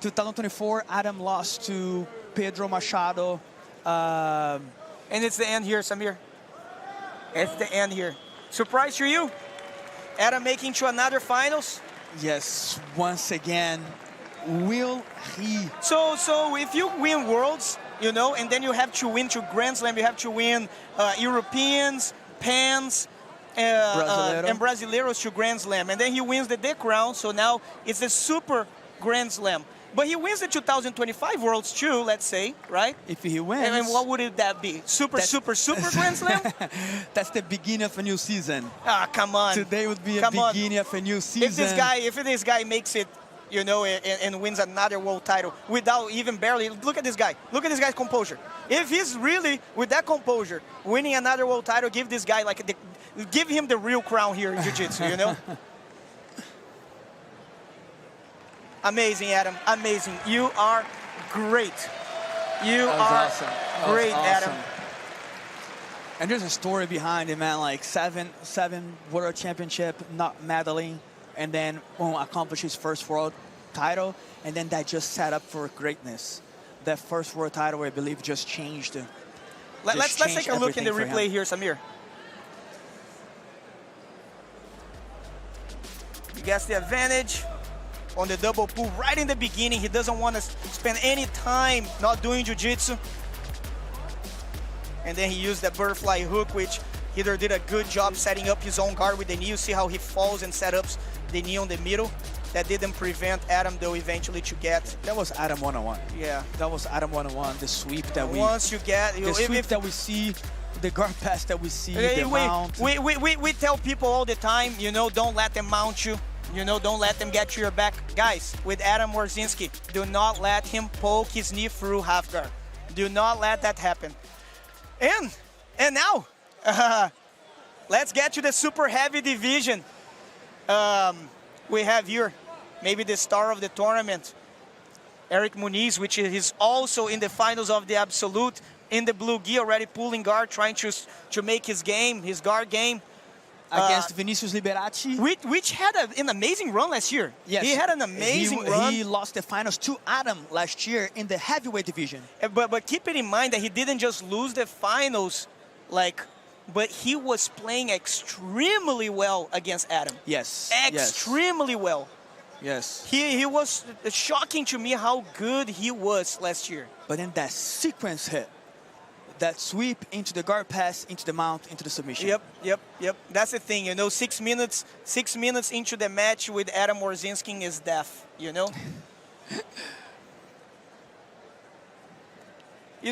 2024, Adam lost to Pedro Machado. And it's the end here, Samir. It's the end here. Surprise for you? Adam making to another finals? Yes, once again. Will he? So if you win Worlds, and then you have to win to Grand Slam, you have to win Europeans, Pans, and Brasileiros to Grand Slam. And then he wins the D crown, so now it's the Super Grand Slam. But he wins the 2025 Worlds too, let's say, right? If he wins. And what would that be? Super Grand Slam? That's the beginning of a new season. Ah, come on. Today would be a beginning of a new season. If this guy makes it, and wins another world title without even barely, look at this guy. Look at this guy's composure. If he's really, with that composure, winning another world title, give this guy give him the real crown here in Jiu-Jitsu, Amazing, Adam. Amazing. You are great. You are awesome. great, Awesome. Adam. And there's a story behind it, man. Like seven World Championship, not medaling, and then accomplish his first world title, and then that just set up for greatness. That first world title, I believe, just changed. Let's take a look in the replay here, Samir. He gets the advantage on the double pull right in the beginning. He doesn't want to spend any time not doing jiu-jitsu. And then he used that butterfly hook, which Rieder did a good job setting up his own guard with the knee. You see how he falls and set up the knee on the middle. That didn't prevent Adam, though, eventually to get. That was Adam 101. Yeah. That was Adam 101, the sweep that we... Once you get... The sweep that we see, the guard pass that we see, the mount. We tell people all the time, don't let them mount you. Don't let them get to your back. Guys, with Adam Warzinski, do not let him poke his knee through half guard. Do not let that happen. And now, let's get to the super heavy division. We have here maybe the star of the tournament, Eric Muniz, which is also in the finals of the Absolute, in the blue gi, already pulling guard, trying to make his guard game. Against Vinicius Liberati. Which had an amazing run last year. Yes. He had an amazing run. He lost the finals to Adam last year in the heavyweight division. But keep it in mind that he didn't just lose the finals, but he was playing extremely well against Adam. Yes. Extremely well. Yes. He was shocking to me how good he was last year. But then that sequence hit. That sweep into the guard pass, into the mount, into the submission. Yep. That's the thing, 6 minutes into the match with Adam Warzinski is death, You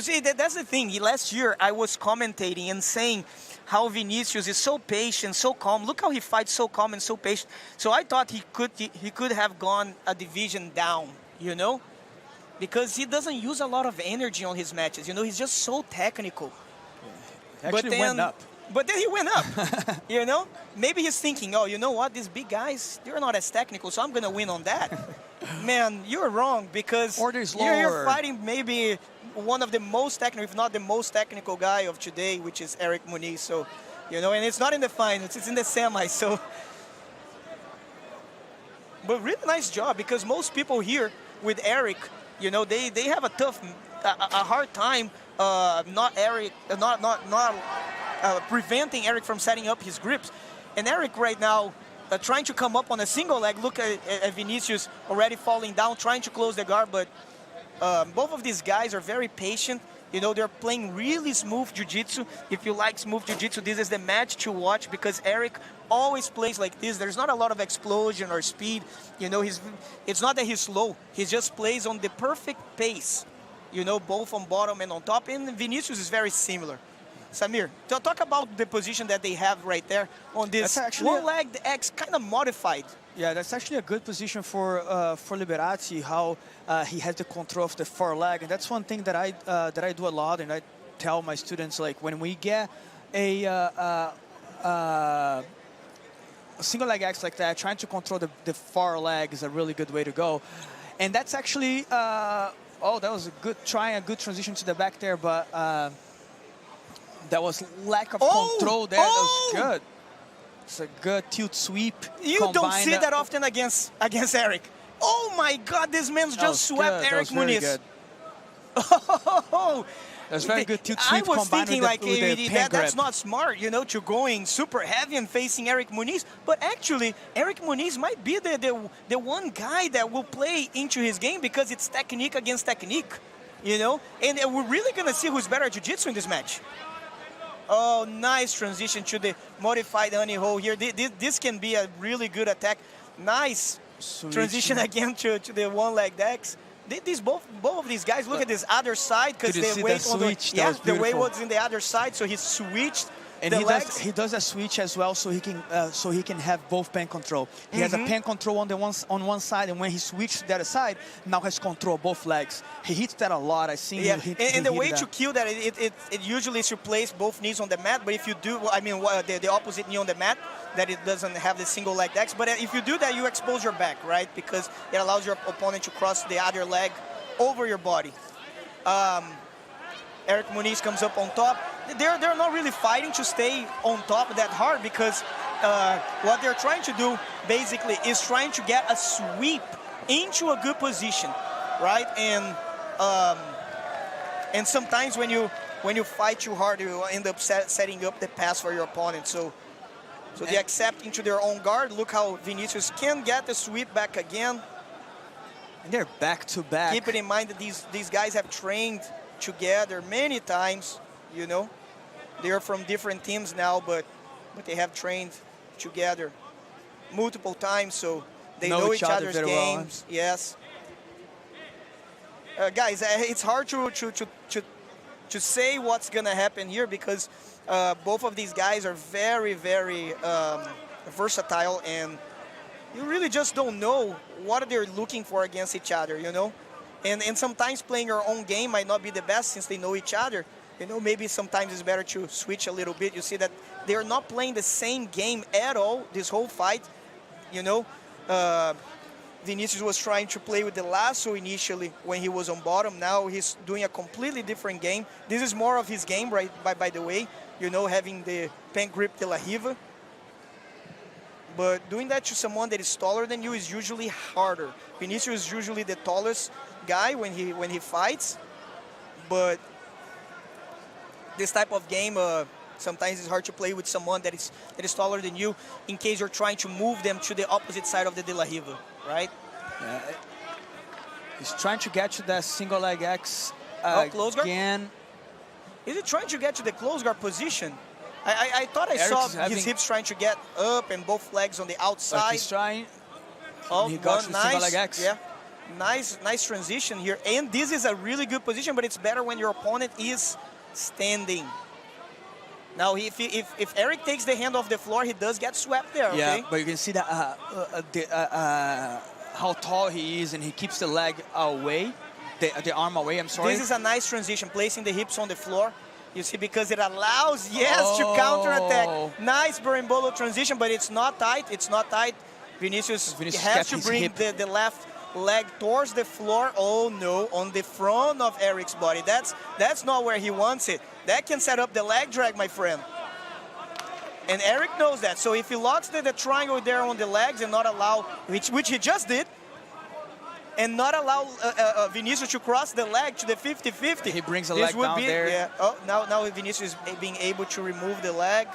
see, that's the thing. Last year, I was commentating and saying how Vinicius is so patient, so calm. Look how he fights so calm and so patient. So I thought he could have gone a division down, because he doesn't use a lot of energy on his matches. He's just so technical. Actually went up. But then he went up, Maybe he's thinking, oh, you know what? These big guys, they're not as technical, so I'm going to win on that. Man, you're wrong, because you're fighting maybe one of the most technical, if not the most technical guy of today, which is Eric Muniz. So, and it's not in the finals, it's in the semis. So, but really nice job, because most people here with Eric, they have a hard time preventing Eric from setting up his grips. And Eric right now trying to come up on a single leg. Look at Vinicius already falling down, trying to close the guard, but Both of these guys are very patient. You know, they're playing really smooth jiu-jitsu. If you like smooth jiu-jitsu, this is the match to watch because Eric always plays like this. There's not a lot of explosion or speed. You know, it's not that he's slow. He just plays on the perfect pace, you know, both on bottom and on top. And Vinicius is very similar. Samir, talk about the position that they have right there on this one-legged X, kind of modified. Yeah, that's actually a good position for Liberati, how he has the control of the far leg. And that's one thing that I do a lot, and I tell my students, like, when we get a single leg X like that, trying to control the far leg is a really good way to go. And that's actually, oh, that was a good transition to the back there, but that was lack of control there. That was good. It's a good tilt sweep. You don't see that often against Eric. Oh my God, this man's just swept Eric Muniz. Oh, that's very good tilt sweep. I was thinking like that's that's not smart, you know, to going super heavy and facing Eric Muniz. But actually, Eric Muniz might be the one guy that will play into his game because it's technique against technique, you know. And we're really gonna see who's better at jiu-jitsu in this match. Oh, nice transition to the modified honey hole here. This can be a really good attack. Nice transition again to the one-legged X. Both of these guys, look at this other side because the weight on the weight was in the other side, so he switched. And he does a switch as well, so he can have both pen control. He has a pen control on one side, and when he switched to the other side, now has control of both legs. He hits that a lot. I seen him hit. And the way to kill that, it usually is to place both knees on the mat. But if you do, I mean, the opposite knee on the mat, that it doesn't have the single leg X. But if you do that, you expose your back, right? Because it allows your opponent to cross the other leg over your body. Eric Muniz comes up on top. They're not really fighting to stay on top that hard because what they're trying to do basically is trying to get a sweep into a good position, right? And sometimes when you fight too hard, you end up setting up the pass for your opponent. So they accept into their own guard. Look how Vinicius can get the sweep back again. And they're back to back. Keep it in mind that these guys have trained together many times, you know. They are from different teams now, but they have trained together multiple times, so they know each other's games. Well. Yes. Guys, it's hard to say what's gonna happen here because both of these guys are very, very versatile, and you really just don't know what they're looking for against each other, you know. And sometimes playing your own game might not be the best since they know each other. You know, maybe sometimes it's better to switch a little bit. You see that they're not playing the same game at all this whole fight. You know, Vinicius was trying to play with the lasso initially when he was on bottom. Now he's doing a completely different game. This is more of his game, right? By the way, you know, having the pen grip de la Riva. But doing that to someone that is taller than you is usually harder. Vinicius is usually the tallest guy when he fights, but this type of game sometimes it's hard to play with someone that is taller than you in case you're trying to move them to the opposite side of the de la Riva, right? Yeah. He's trying to get to that single leg X close guard? Again. Is he trying to get to the close guard position? I thought I saw his hips trying to get up and both legs on the outside. He's trying. Oh, he got to the single leg X. Yeah. Nice transition here. And this is a really good position, but it's better when your opponent is standing. Now, if Eric takes the hand off the floor, he does get swept there, yeah, okay? But you can see that how tall he is, and he keeps the leg away, the arm away, I'm sorry. This is a nice transition, placing the hips on the floor. You see, because it allows, to counterattack. Nice berimbolo transition, but it's not tight. It's not tight. Vinicius has to bring the left leg towards the floor. Oh no, on the front of Eric's body. That's not where he wants it. That can set up the leg drag, my friend. And Eric knows that. So if he locks the triangle there on the legs and not allow, which he just did, and not allow Vinicius to cross the leg to the 50-50. He brings the leg down there. Yeah. Oh, now Vinicius is being able to remove the leg.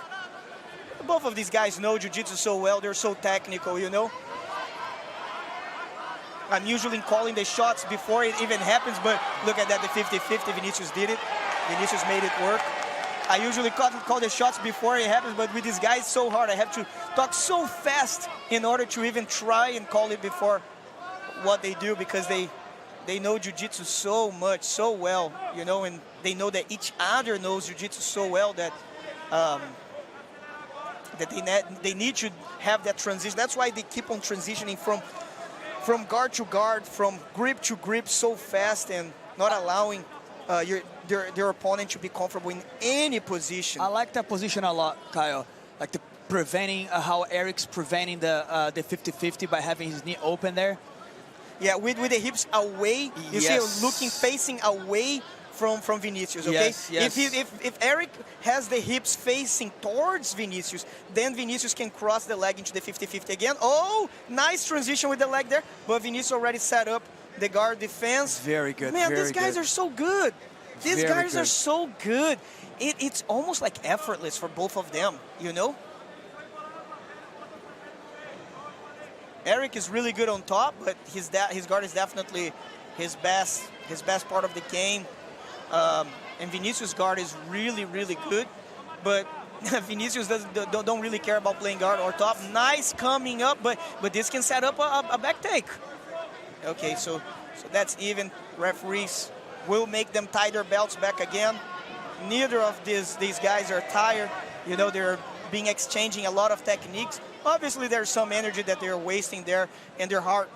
Both of these guys know jiu-jitsu so well. They're so technical, you know. I'm usually calling the shots before it even happens, but look at that, the 50-50, Vinicius did it. Vinicius made it work. I usually call the shots before it happens, but with these guys, it's so hard. I have to talk so fast in order to even try and call it before what they do, because they know Jiu-Jitsu so much, so well, you know, and they know that each other knows Jiu-Jitsu so well that they need to have that transition. That's why they keep on transitioning from guard to guard, from grip to grip so fast, and not allowing their opponent to be comfortable in any position. I like that position a lot, Kyle. Like the preventing, how Eric's preventing the 50-50 by having his knee open there. Yeah, with the hips away, you Yes. see, looking, facing away from Vinicius, okay? Yes, yes. If Eric has the hips facing towards Vinicius, then Vinicius can cross the leg into the 50-50 again. Oh, nice transition with the leg there, but Vinicius already set up the guard defense. Very good, Man, very these guys good. are so good. These Very guys are good. so good. It's almost like effortless for both of them, you know? Eric is really good on top, but his guard is definitely his best part of the game. And Vinicius' guard is really, really good, but Vinicius don't really care about playing guard or top. Nice coming up, but this can set up a back take. Okay, so that's even. Referees will make them tie their belts back again. Neither of these guys are tired. You know, they're exchanging a lot of techniques. Obviously, there's some energy that they're wasting there, and their heart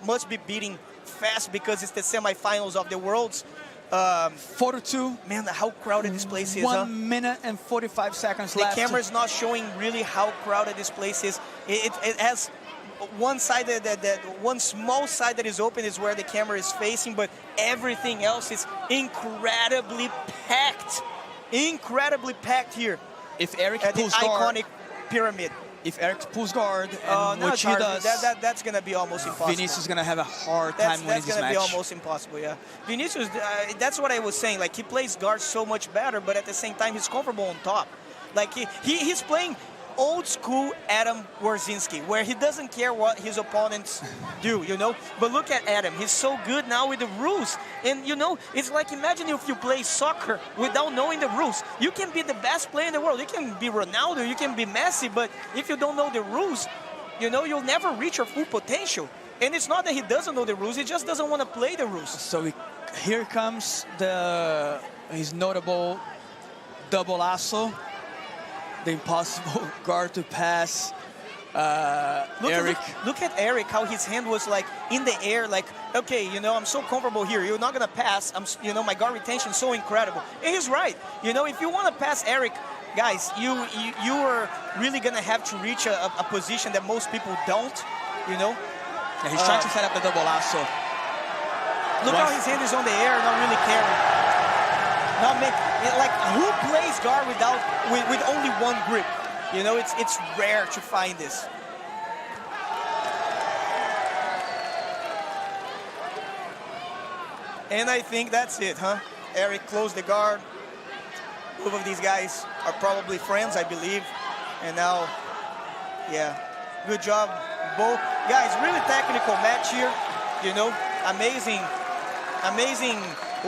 must be beating fast because it's the semifinals of the Worlds. 42. Man, how crowded this place is, 1 minute and 45 seconds The left. camera is not showing really how crowded this place is. It has one side, one small side that is open is where the camera is facing, but everything else is incredibly packed. Incredibly packed here. If Eric at the pulls guard, iconic pyramid. if Eric pulls guard, No, and which it's he hard. does, That's going to be almost impossible. Vinicius is going to have a hard That's time winning this going to match. be almost impossible, yeah. Vinicius, that's what I was saying. Like, he plays guard so much better, but at the same time, he's comfortable on top. Like, he's playing old school Adam Warzinski, where he doesn't care what his opponents do, you know? But look at Adam. He's so good now with the rules. And, you know, it's like, imagine if you play soccer without knowing the rules. You can be the best player in the world. You can be Ronaldo, you can be Messi, but if you don't know the rules, you know, you'll never reach your full potential. And it's not that he doesn't know the rules, he just doesn't want to play the rules. So here comes his notable double lasso. The impossible guard to pass. Eric. Look at Eric, how his hand was like in the air, like, okay, you know, I'm so comfortable here. You're not going to pass. You know, my guard retention is so incredible. And he's right. You know, if you want to pass Eric, guys, you are really going to have to reach a position that most people don't, you know. Yeah, he's trying to set up the double lasso. Look how his hand is on the air, not really caring. Like, who plays guard with only one grip? You know, it's rare to find this. And I think that's it, huh? Eric closed the guard. Both of these guys are probably friends, I believe. And now, yeah, good job, both guys. Really technical match here. You know, amazing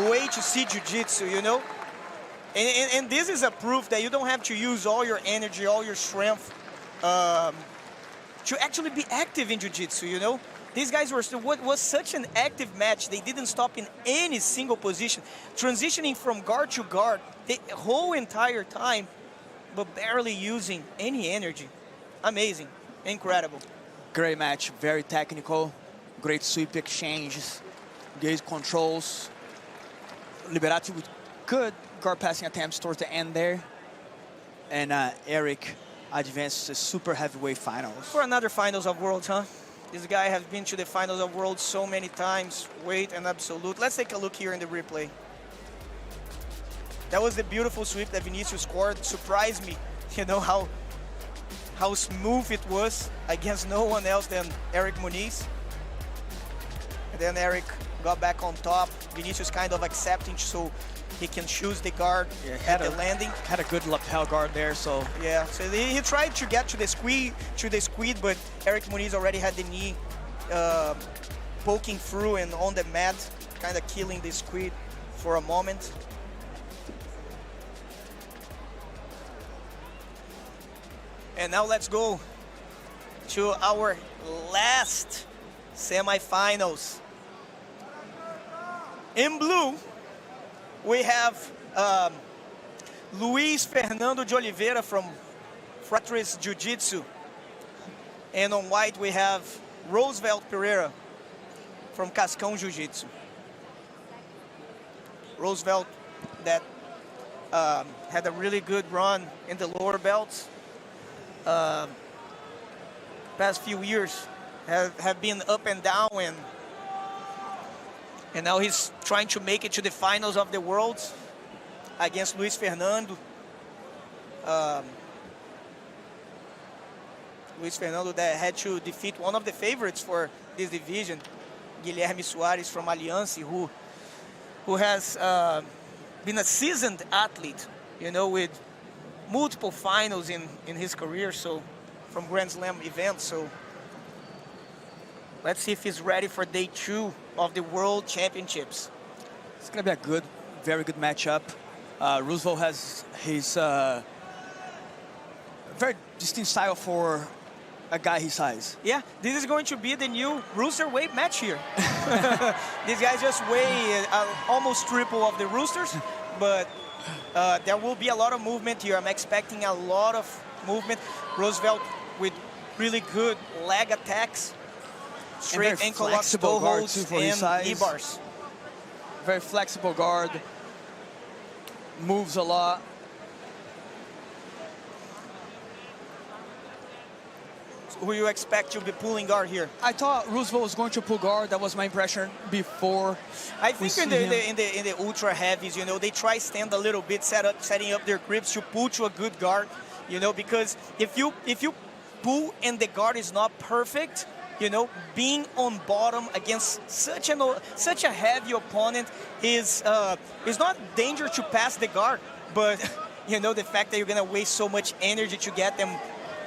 way to see jiu-jitsu, you know? And this is a proof that you don't have to use all your energy, all your strength to actually be active in jiu-jitsu, you know? These guys were, what was such an active match. They didn't stop in any single position. Transitioning from guard to guard the whole entire time, but barely using any energy. Amazing, incredible. Great match, very technical, great sweep exchanges, gaze controls. Liberati with good guard passing attempts towards the end there. And Eric advances to super heavyweight finals. For another finals of worlds, huh? This guy has been to the finals of worlds so many times. Weight and absolute. Let's take a look here in the replay. That was the beautiful sweep that Vinicius scored. Surprised me, you know, how smooth it was against no one else than Eric Muniz. And then Eric got back on top. Vinicius kind of accepting so he can choose the guard at the landing. Had a good lapel guard there, so. Yeah, so he tried to get to the squeeze, but Eric Muniz already had the knee poking through and on the mat, kind of killing the squid for a moment. And now let's go to our last semifinals. In blue, we have Luis Fernando de Oliveira from Fortress Jiu-Jitsu. And on white, we have Roosevelt Pereira from Cascão Jiu-Jitsu. Roosevelt that had a really good run in the lower belts. Past few years have been up and down, and now he's trying to make it to the finals of the Worlds against Luis Fernando. Luis Fernando that had to defeat one of the favorites for this division, Guilherme Soares from Aliança, who has been a seasoned athlete, you know, with multiple finals in his career, so from Grand Slam events. So let's see if he's ready for day 2 of the World Championships. It's gonna be a good, very good matchup. Roosevelt has his very distinct style for a guy his size. Yeah, this is going to be the new rooster weight match here. These guys just weigh almost triple of the roosters, but there will be a lot of movement here. I'm expecting a lot of movement. Roosevelt with really good leg attacks, straight ankle locks, toe holds, and knee bars. Very flexible guard, moves a lot. Who you expect to be pulling guard here? I thought Roosevelt was going to pull guard. That was my impression before. I think in the ultra heavies, you know, they try stand a little bit, setting up their grips to pull to a good guard, you know, because if you pull and the guard is not perfect, you know, being on bottom against such a heavy opponent is not danger to pass the guard, but you know, the fact that you're gonna waste so much energy to get them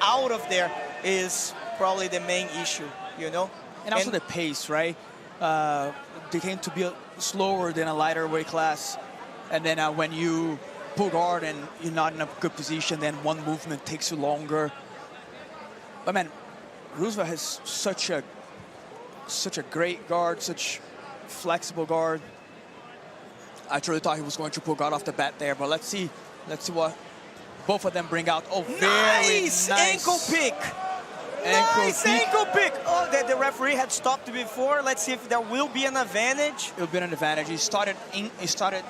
out of there is probably the main issue, you know. And also the pace, right? They tend to be slower than a lighter weight class, and then when you pull guard and you're not in a good position, then one movement takes you longer. But man, Roosevelt has such a great guard, such flexible guard. I truly thought he was going to pull guard off the bat there, but let's see what both of them bring out. Oh, very nice ankle pick. Ankle pick. Oh, the referee had stopped before. Let's see if there will be an advantage. It will be an advantage. He started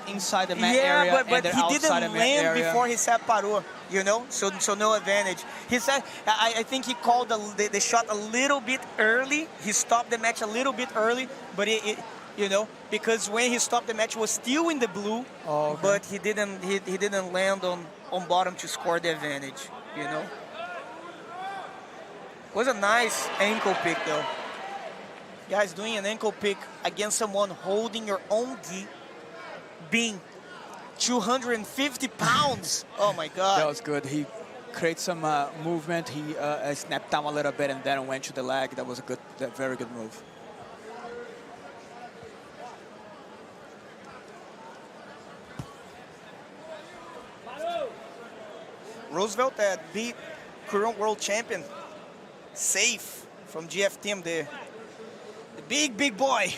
inside the mat area. Yeah, but and he outside didn't the land area. before he said parou, you know, so no advantage. He said, I think he called the shot a little bit early. He stopped the match a little bit early, but you know, because when he stopped the match, it was still in the blue, but he didn't land on bottom to score the advantage, you know. Was a nice ankle pick though. Guys, doing an ankle pick against someone holding your own gi, being 250 pounds. Oh my God. That was good. He created some movement. He snapped down a little bit and then went to the leg. That was a very good move. Roosevelt that beat current world champion Safe from GF Team, the big boy,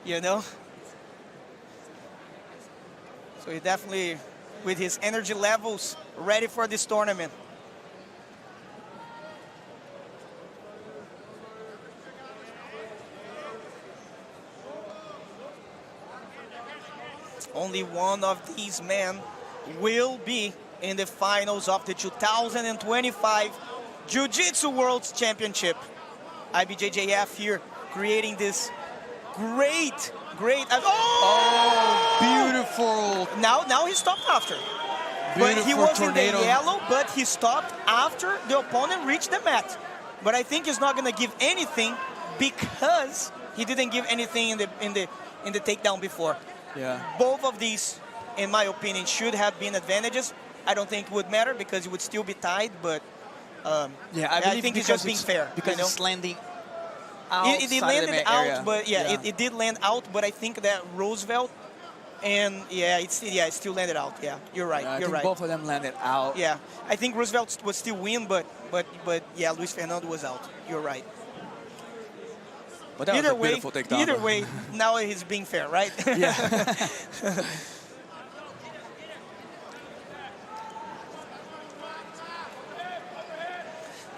you know. So he definitely, with his energy levels, ready for this tournament. Only one of these men will be in the finals of the 2025 Jiu-Jitsu World Championship. IBJJF here creating this great. Beautiful. Now he stopped after. But he was tornado. In the yellow, but he stopped after the opponent reached the mat. But I think he's not gonna give anything because he didn't give anything in the takedown before. Yeah. Both of these, in my opinion, should have been advantages. I don't think it would matter because it would still be tied, but yeah, I think it's just being fair. Because you know? it's landing outside It the landed mat out, area. but it did land out. But I think that Roosevelt and it still landed out. Yeah, you're right. I You're think right. both of them landed out. Yeah, I think Roosevelt was still win, but yeah, Luis Fernando was out. You're right. But that was a beautiful takedown. Either way, now he's being fair, right? Yeah.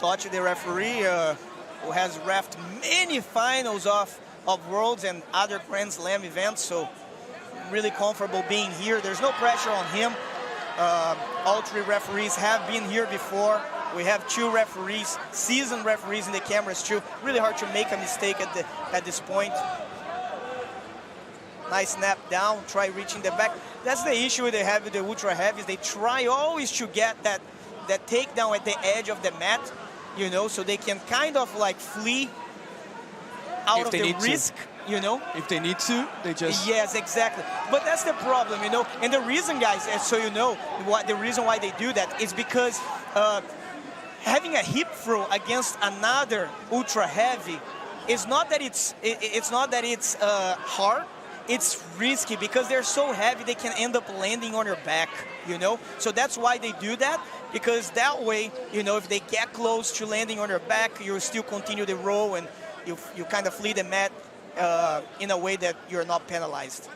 Totti, the referee, who has reffed many finals of Worlds and other Grand Slam events, so really comfortable being here. There's no pressure on him. All three referees have been here before. We have two referees, seasoned referees in the cameras too. Really hard to make a mistake at this point. Nice snap down, try reaching the back. That's the issue they have with the ultra heavies. They try always to get that takedown at the edge of the mat, you know, so they can kind of like flee out of the risk, you know. If they need to, they just... Yes, exactly. But that's the problem, you know. And the reason, guys, so you know, the reason why they do that is because having a hip throw against another ultra heavy is not that it's hard. It's risky because they're so heavy they can end up landing on your back, you know. So that's why they do that, because that way, you know, if they get close to landing on your back, you still continue the row and you kind of flee the mat in a way that you're not penalized.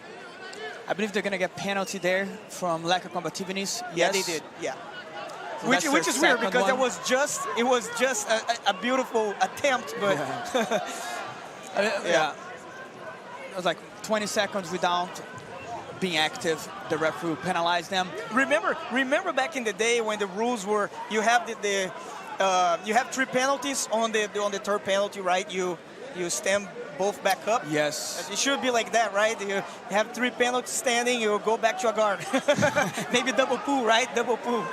I believe they're going to get penalty there from lack of combativeness. Yeah, yes. they did. Yeah. So which is weird because it was just a beautiful attempt, but yeah. It was like 20 seconds without being active. The referee will penalize them. Remember back in the day when the rules were you have you have 3 penalties on the third penalty, right? You stand both back up. Yes. It should be like that, right? You have 3 penalties standing, you go back to a guard. Maybe double pull, right? Double pull.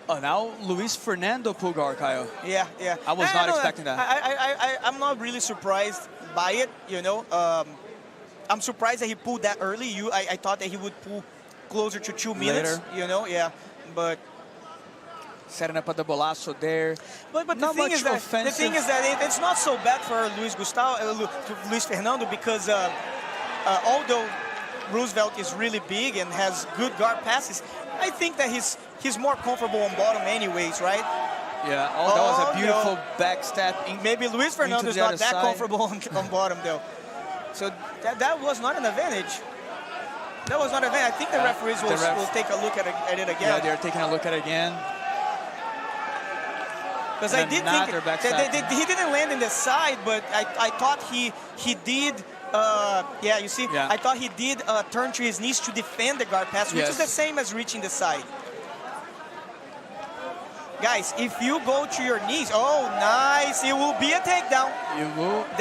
Oh, now Luis Fernando pull guard, Kyle. Yeah. I was not expecting that. I'm not really surprised by it, you know. I'm surprised that he pulled that early. I thought that he would pull closer to 2 minutes, later. you know, yeah. But setting up a double lasso there. But the thing is that it's not so bad for Luis Fernando, because although Roosevelt is really big and has good guard passes, I think that he's more comfortable on bottom anyways, right? Yeah, that was a beautiful back step. Maybe Luis Fernando is not that comfortable on bottom, though. So that was not an advantage. That was not an advantage. I think the referees will take a look at it again. Yeah, they're taking a look at it again. Because I did think that he didn't land in the side, but I thought he did. Yeah, you see, I thought he did turn to his knees to defend the guard pass, which is the same as reaching the side. Guys, if you go to your knees, oh, nice, it will be a takedown.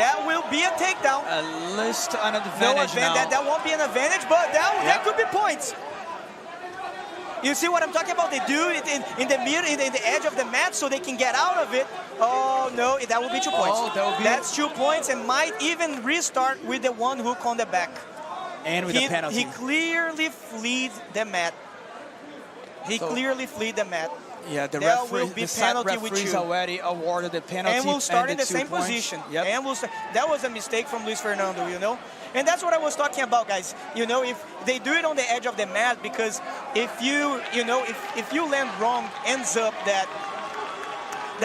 That will be a takedown. At least an advantage now. That won't be an advantage, but that could be points. You see what I'm talking about? They do it in the middle, in the edge of the mat, so they can get out of it. Oh no, that will be 2 points. That's 2 points, and might even restart with the one hook on the back. And with the penalty. He clearly fleed the mat. Clearly fleed the mat. Yeah, the referees already awarded the penalty. And we'll start in the same points. position. Yep. And that was a mistake from Luis Fernando, you know. And that's what I was talking about, guys. You know, if they do it on the edge of the mat, because if you land wrong, ends up that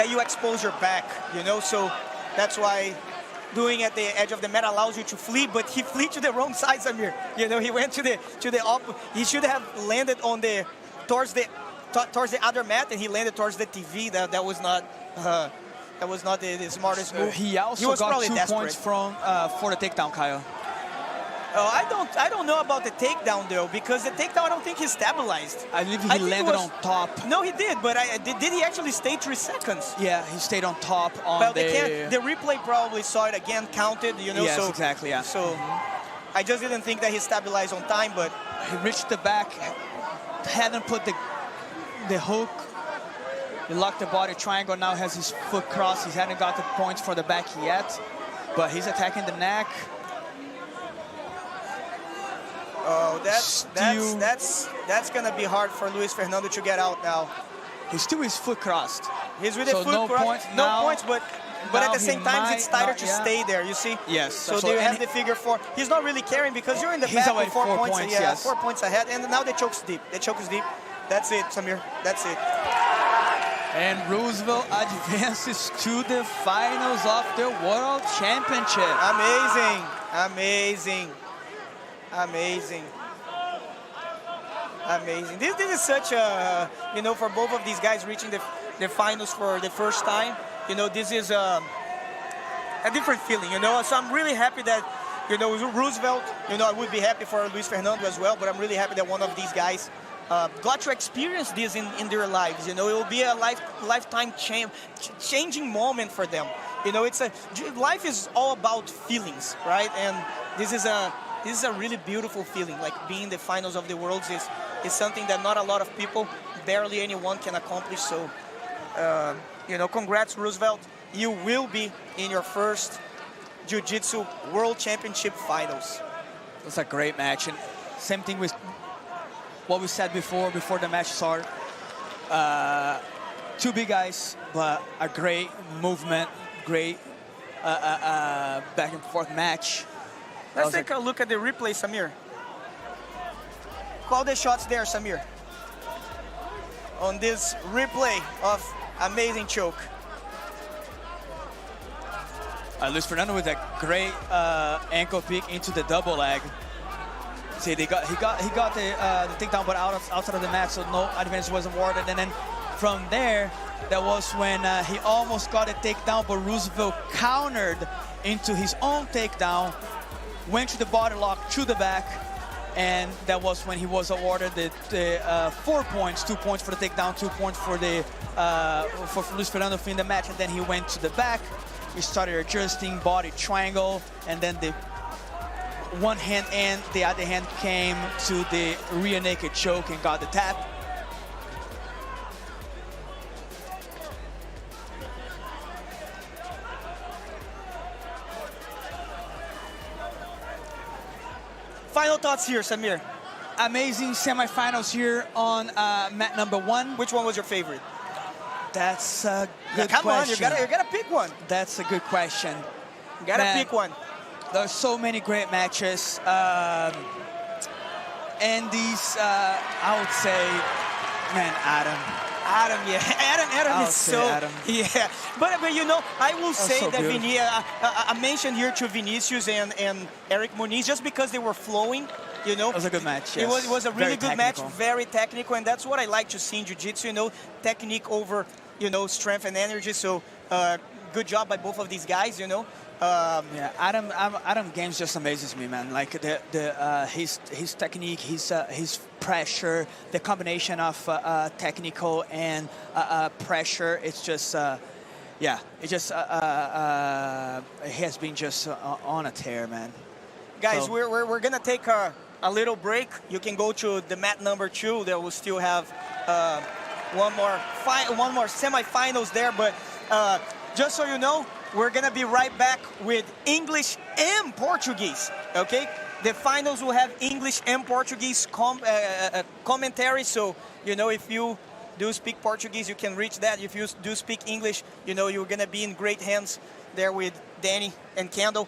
you expose your back, you know. So that's why doing at the edge of the mat allows you to flee, but he flee to the wrong side, Samir. You know, he went to the opposite. He should have landed on towards the other mat, and he landed towards the TV. That was not the smartest move. He also got 2 points for the takedown, Kyle. I don't know about the takedown though, because the takedown I don't think he stabilized. I believe he landed on top. No, he did, but did he actually stay 3 seconds? Yeah, he stayed on top on the replay probably saw it again, counted, you know. Yes, so, exactly, yeah. So I just didn't think that he stabilized on time, but he reached the back, hadn't put the hook. He locked the body triangle, now has his foot crossed. He hadn't got the points for the back yet, but he's attacking the neck. Oh, that's gonna be hard for Luis Fernando to get out now. He's still his foot crossed. He's with So the foot no crossed. points No now. points, but Now at the he same time, it's might tighter not- to yeah. stay there, you see? Yes, So absolutely. they have And the figure 4. He's not really carrying because you're in the He's back already with 4 points. 4 points, Yeah, yes. 4 points ahead. And now the choke's deep. The choke is deep. That's it, Samir. That's it. And Roosevelt advances to the finals of the World Championship. Amazing. Amazing. Amazing. Amazing. This is such a, you know, for both of these guys reaching the finals for the first time, you know, this is a different feeling, you know. So I'm really happy that, you know, Roosevelt, you know, I would be happy for Luis Fernando as well, but I'm really happy that one of these guys got to experience this in their lives, you know. It will be a lifetime changing moment for them. You know, life is all about feelings, right? And this is a really beautiful feeling. Like being in the finals of the Worlds is something that not a lot of people, barely anyone can accomplish. So, you know, congrats, Roosevelt. You will be in your first Jiu-Jitsu World Championship finals. It was a great match. And same thing with what we said before the match started. Two big guys, but a great movement, great back and forth match. Let's take a look at the replay, Samir. Call the shots there, Samir. On this replay of amazing choke. Luis Fernando with a great ankle pick into the double leg. See, he got the takedown, but outside of the mat, so no advantage wasn't awarded. And then from there, that was when he almost got a takedown, but Roosevelt countered into his own takedown, went to the body lock, to the back, and that was when he was awarded the 4 points, 2 points for the takedown, 2 points for the for Luis Fernando in the match, and then he went to the back. We started adjusting body triangle, and then the one hand and the other hand came to the rear naked choke and got the tap. Final thoughts here, Samir. Amazing semifinals here on mat number 1. Which one was your favorite? That's a good Come question. on, you gotta pick one. That's a good question. You gotta Man, pick one. There's so many great matches. And these, I would say, man, Adam. Adam, yeah. Adam I'll is say so... Adam. Yeah. But you know, I will say so that good. I mentioned here to Vinicius and Eric Muniz just because they were flowing, you know. It was a good match, yes. It was a really Very good match, technical. very technical, and that's what I like to see in Jiu-Jitsu, you know, technique over, you know, strength and energy. So, good job by both of these guys, you know. Yeah, Adam games just amazes me, man. Like his technique, his pressure, the combination of technical and pressure. It's just, yeah, it just he has been just on a tear, man. Guys, So- we're gonna take a little break. You can go to the mat number 2. There will still have one more semifinals there, but just so you know, we're gonna be right back with English and Portuguese, okay? The finals will have English and Portuguese commentary, so, you know, if you do speak Portuguese, you can reach that. If you do speak English, you know, you're gonna be in great hands there with Danny and Kendall.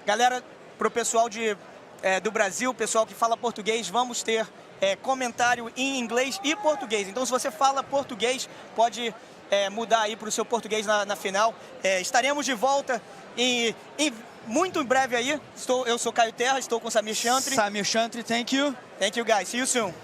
Galera, pro pessoal do Brasil, pessoal que fala português, vamos ter comentário em inglês e português. Então, se você fala português, pode mudar aí para o seu português na final. Estaremos de volta muito em breve aí. Eu sou Caio Terra, estou com Samir Chantry. Samir Chantry, thank you. Thank you, guys. See you soon.